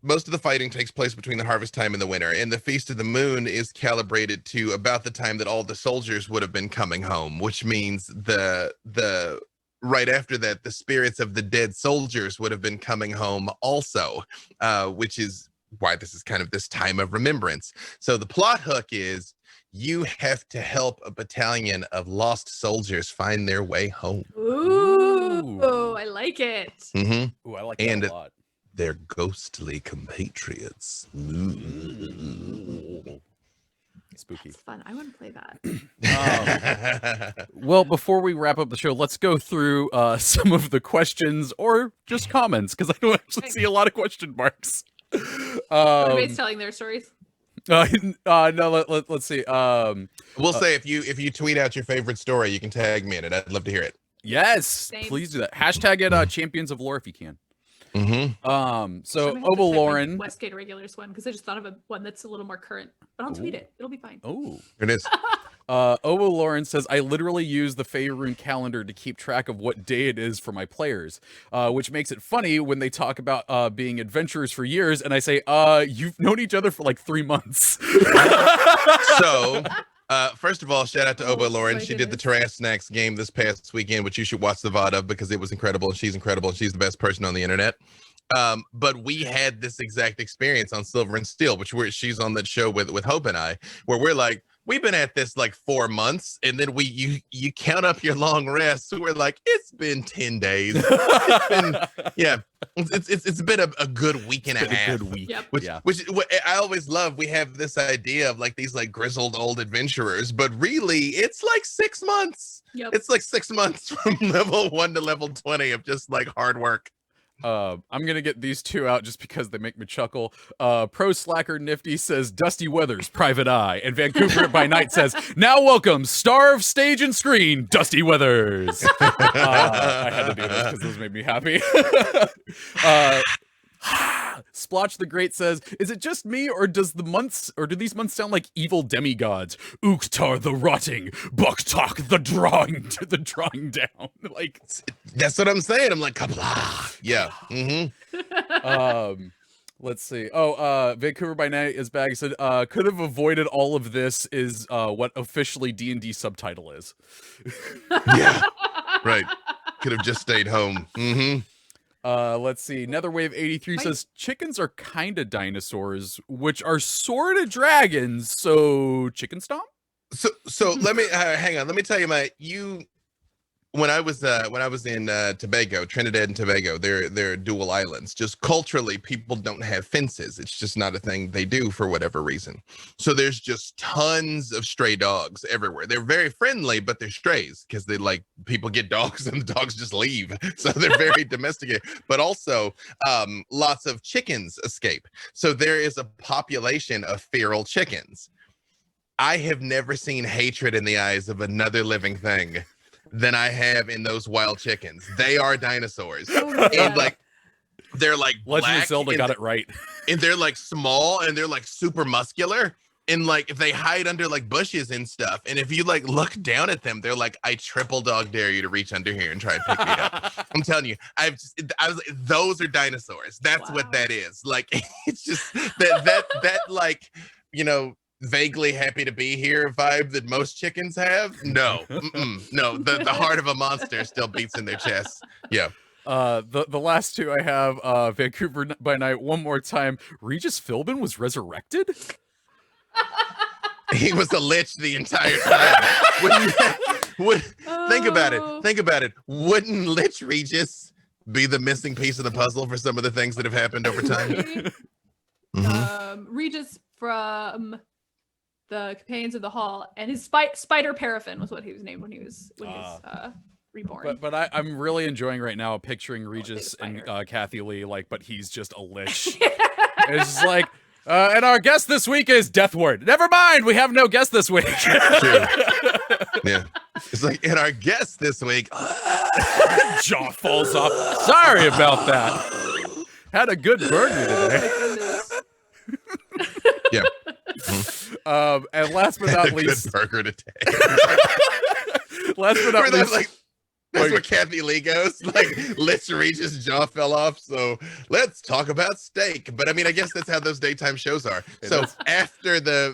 most of the fighting takes place between the harvest time and the winter, and the Feast of the Moon is calibrated to about the time that all the soldiers would have been coming home, which means the right after that the spirits of the dead soldiers would have been coming home also, which is why this is kind of this time of remembrance. So the plot hook is you have to help a battalion of lost soldiers find their way home. Ooh, I like it. Mm-hmm. Ooh, I like that a lot. Their ghostly compatriots. Spooky. That's fun. I want to play that. Well, before we wrap up the show, let's go through some of the questions or just comments, because I don't actually see a lot of question marks. Everybody's telling their stories. No, let's see. We'll say if you tweet out your favorite story, you can tag me in it. I'd love to hear it. Yes, Same. please do that. Hashtag it Champions of Lore if you can. Mm-hmm. So Lauren, Westgate Regulars one, because I just thought of one that's a little more current, but I'll tweet it. It'll be fine. Oh, It is. Obo Lauren says, I literally use the Faerun calendar to keep track of what day it is for my players, which makes it funny when they talk about being adventurers for years, and I say, you've known each other for like 3 months. So, first of all, shout out to Obo Lauren. my She did the goodness. Trash Snacks game this past weekend, which you should watch the VOD of because it was incredible. She's incredible. She's the best person on the internet. But we had this exact experience on Silver and Steel, she's on that show with Hope and I, where we're like, we've been at this like 4 months, and then you count up your long rests. So we're like, it's been 10 days. It's been a good week and a half. A good week. Yep. Which I always love. We have this idea of like these like grizzled old adventurers, but really it's like 6 months. Yep. It's like 6 months from level 1 to level 20 of just like hard work. I'm gonna get these two out just because they make me chuckle. Pro Slacker Nifty says Dusty Weathers, Private Eye, and Vancouver by Night says, now welcome, star of stage and screen, Dusty Weathers. I had to do this because those made me happy. Splotch the Great says, is it just me, or do these months sound like evil demigods? Uktar the rotting, Buktok the drawing down. Like, That's what I'm saying. I'm like, kablah. Yeah. Mm-hmm. Let's see. Vancouver by Night is back. He said, could have avoided all of this is what officially D&D subtitle is. Yeah. Right. Could have just stayed home. Mm-hmm. Let's see. Netherwave 83 says chickens are kind of dinosaurs, which are sort of dragons. So chicken stomp. So let me hang on. Let me tell you when I was in Tobago, Trinidad and Tobago, they're dual islands. Just culturally, people don't have fences. It's just not a thing they do for whatever reason. So there's just tons of stray dogs everywhere. They're very friendly, but they're strays because they like people get dogs and the dogs just leave. So they're very domesticated. But also, lots of chickens escape. So there is a population of feral chickens. I have never seen hatred in the eyes of another living thing than I have in those wild chickens. They are dinosaurs. And like they're like Legend of Zelda got it right. And they're like small and they're like super muscular. And like if they hide under like bushes and stuff, and if you like look down at them, they're like, I triple dog dare you to reach under here and try and pick me up. I'm telling you, I was like, those are dinosaurs. That's what that is. Like it's just that like, you know, vaguely happy to be here vibe that most chickens have. No, no, the heart of a monster still beats in their chest. Yeah. The last two I have, Vancouver by Night one more time. Regis Philbin was resurrected. He was a lich the entire time. Think about it. Wouldn't Lich Regis be the missing piece of the puzzle for some of the things that have happened over time? Regis from the Companions of the Hall, and his Spider Paraffin was what he was named when he was reborn. But I'm really enjoying right now picturing Regis and Kathy Lee, like, but he's just a lich. It's just like, and our guest this week is Deathward. Never mind, we have no guest this week. True. Yeah. It's like, and our guest this week, jaw falls off. Sorry about that. Had a good burger today. yeah. And last but not A least, good burger today. last but not least, Like, that's where Kathy Lee goes. Like, Litz Regis' jaw fell off, so let's talk about steak. But I mean, I guess that's how those daytime shows are. So after the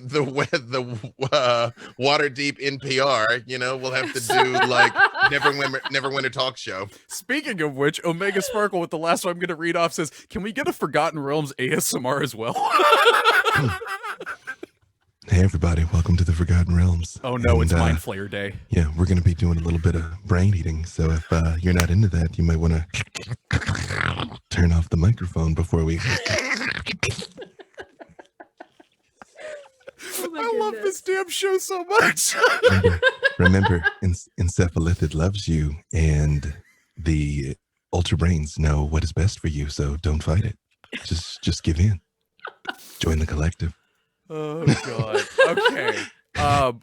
water deep NPR, you know, we'll have to do like Neverwinter talk show. Speaking of which, Omega Sparkle with the last one I'm going to read off says, "Can we get a Forgotten Realms ASMR as well?" Hey everybody, welcome to the Forgotten Realms. Oh no, it's Mind Flayer Day. Yeah, we're going to be doing a little bit of brain eating, so if you're not into that, you might want to turn off the microphone before we... I love this damn show so much. remember, Encephalithid loves you, and the Ultra Brains know what is best for you, so don't fight it. Just give in. Join the collective. Oh god. Okay.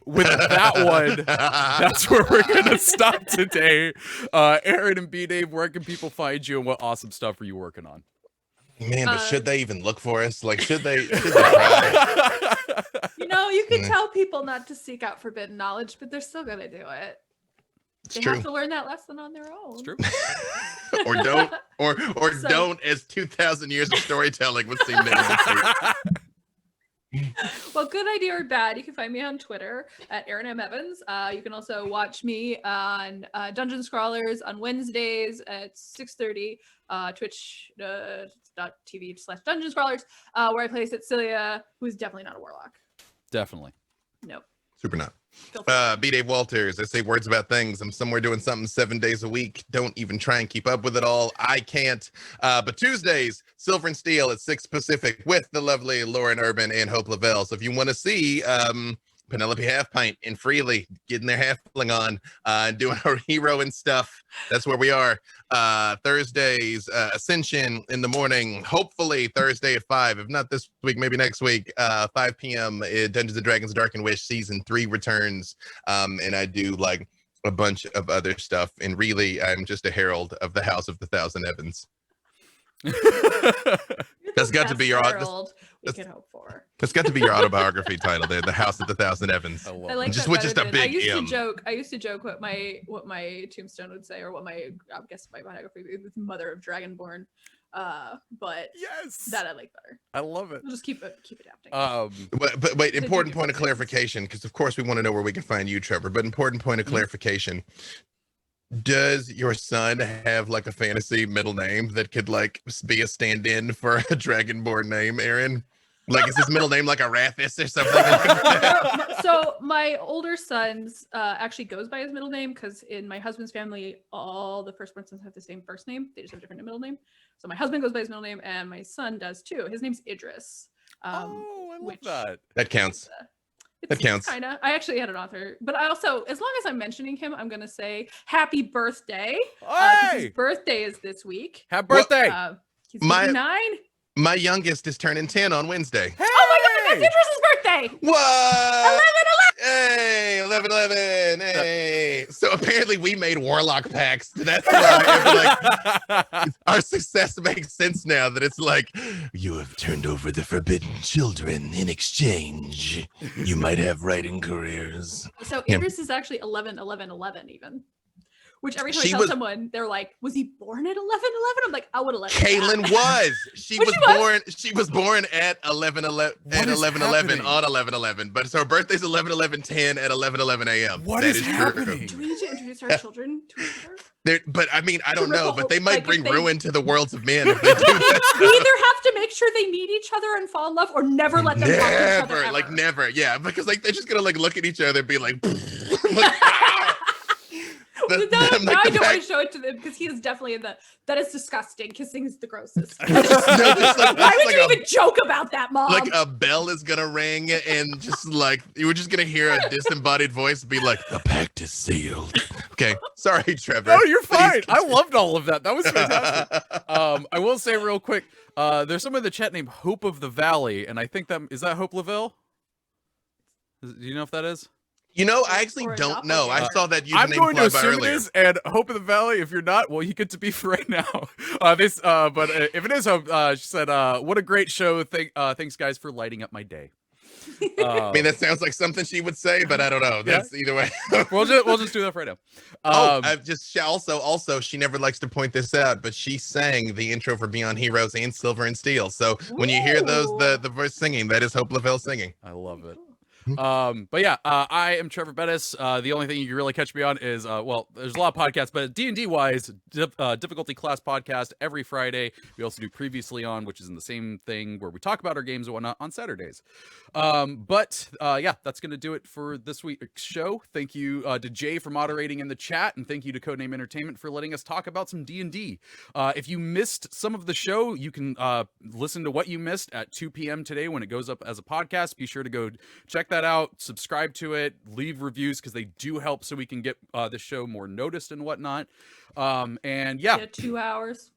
With that one, that's where we're gonna stop today. Erin and B Dave, where can people find you and what awesome stuff are you working on? Man, but should they even look for us? Like, should they try? You know, you can tell people not to seek out forbidden knowledge, but they're still gonna do it. They have to learn that lesson on their own. It's true. or don't, or don't, as 2,000 years of storytelling would seem to indicate. Well, good idea or bad, you can find me on Twitter at Erin M. Evans. You can also watch me on Dungeon Scrawlers on Wednesdays at 6:30, twitch.tv/Dungeon Scrawlers, where I play Cecilia, who's definitely not a warlock. Definitely. Nope. Super not. B. Dave Walters, I say words about things. I'm somewhere doing something 7 days a week. Don't even try and keep up with it all. I can't. But Tuesdays, Silver and Steel at 6 Pacific with the lovely Lord Neverember and Hope Lavelle. So if you want to see Penelope Half-Pint and Freely getting their halfling on and doing our hero and stuff, that's where we are. Thursdays, Ascension in the morning, hopefully Thursday at 5, if not this week, maybe next week, 5 p.m. Dungeons & Dragons Dark and Wish Season 3 returns, and I do like a bunch of other stuff, and really I'm just a herald of the House of the Thousand Evans. That's got to be your we could hope for. That's got to be your autobiography title there, The House of the Thousand Evans. I like just that with just a big I used to joke what my tombstone would say, or what my my biography is, Mother of Dragonborn. But yes, that I like better. I love it. We'll just keep adapting. But wait, important point of clarification, because of course we want to know where we can find you, Trevor. But important point of clarification. Does your son have like a fantasy middle name that could like be a stand-in for a Dragonborn name, Erin? Like, is his middle name like Arathis or something like that? So my older son's actually goes by his middle name, because in my husband's family, all the firstborn sons have the same first name. They just have a different middle name. So my husband goes by his middle name, and my son does too. His name's Idris. I love that. That counts. That counts. Kind of. I actually had an author, but I also, as long as I'm mentioning him, I'm gonna say happy birthday. His birthday is this week. Happy birthday! He's 9. My youngest is turning 10 on Wednesday. Hey! Oh my God, that's Idris's birthday! What? 11/11! Hey, 11/11! Hey! So apparently we made warlock pacts. That's why our success makes sense now. That it's like, you have turned over the forbidden children. In exchange, you might have writing careers. So Idris is actually 11/11/11 even. Which every time I tell someone, they're like, "Was he born at 11/11?" I'm like, "I would have let Kaylin was. She was born at 11/11 at 11/11 on 11/11. But so her birthday's 11/11/10 at 11:11 a.m. What is happening? Do we need to introduce our children to each other? But I mean, I don't know. But they might bring ruin to the worlds of men if they do that. We either have to make sure they meet each other and fall in love, or never let them talk to each other. Ever. Like never. Yeah, because like they're just gonna like look at each other and be like. Now I don't want to show it to them, because he is definitely in that is disgusting. Kissing is the grossest. Why would you even joke about that, Mom? Like a bell is gonna ring, and just like you were just gonna hear a disembodied voice be like, "The pact is sealed." Okay, sorry, Trevor. No, you're fine. I loved all of that. That was fantastic. I will say real quick, there's someone in the chat named Hope of the Valley, and I think that is that Hope Lavelle. Do you know if that is? You know, I actually don't know. I saw that username I'm going to assume earlier. it is, and Hope of the Valley. If you're not, well, you get to be for right now. But if it is Hope, she said, "What a great show! Thanks, guys, for lighting up my day." I mean, that sounds like something she would say, but I don't know. That's either way. we'll just do that right now. I've just also she never likes to point this out, but she sang the intro for Beyond Heroes and Silver and Steel. So when you hear the voice singing, that is Hope Lavelle singing. I love it. But yeah, I am Treavor Bettis. The only thing you can really catch me on is well, there's a lot of podcasts, but D&D wise, difficulty class podcast every Friday. We also do Previously On, which is in the same thing where we talk about our games and whatnot on Saturdays. But yeah, that's gonna do it for this week's show. Thank you to Jay for moderating in the chat, and thank you to Codename Entertainment for letting us talk about some D&D. If you missed some of the show, you can listen to what you missed at 2 p.m. today when it goes up as a podcast. Be sure to go check that out, subscribe to it, leave reviews, because they do help so we can get the show more noticed and whatnot. And yeah, 2 hours.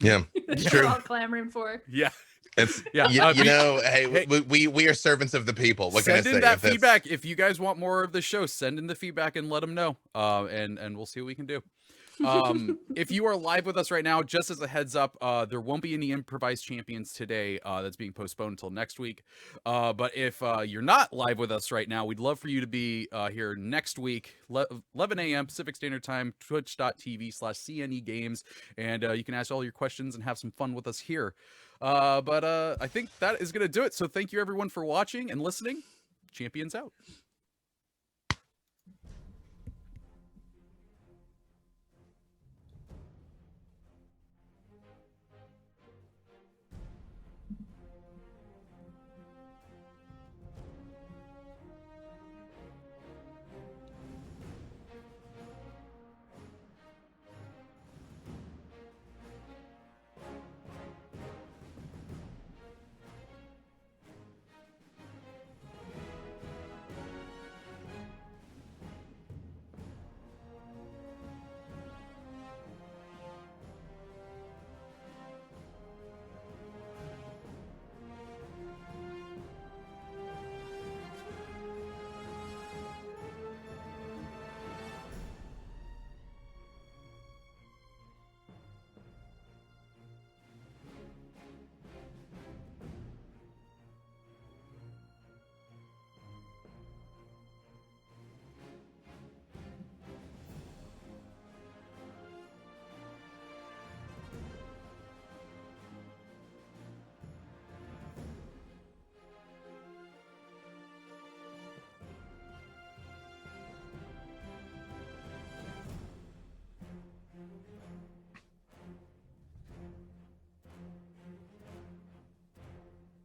Yeah, That's true. all clamoring for. Yeah. It's Yeah, you know, hey, we are servants of the people. What can I send say? in that feedback. If you guys want more of the show, send in the feedback and let them know. And we'll see what we can do. If you are live with us right now, just as a heads up, there won't be any improvised champions today. That's being postponed until next week. But if you're not live with us right now, we'd love for you to be here next week, 11 a.m. Pacific Standard Time, twitch.tv/CNE Games, and you can ask all your questions and have some fun with us here. But I think that is going to do it. So thank you everyone for watching and listening. Champions out.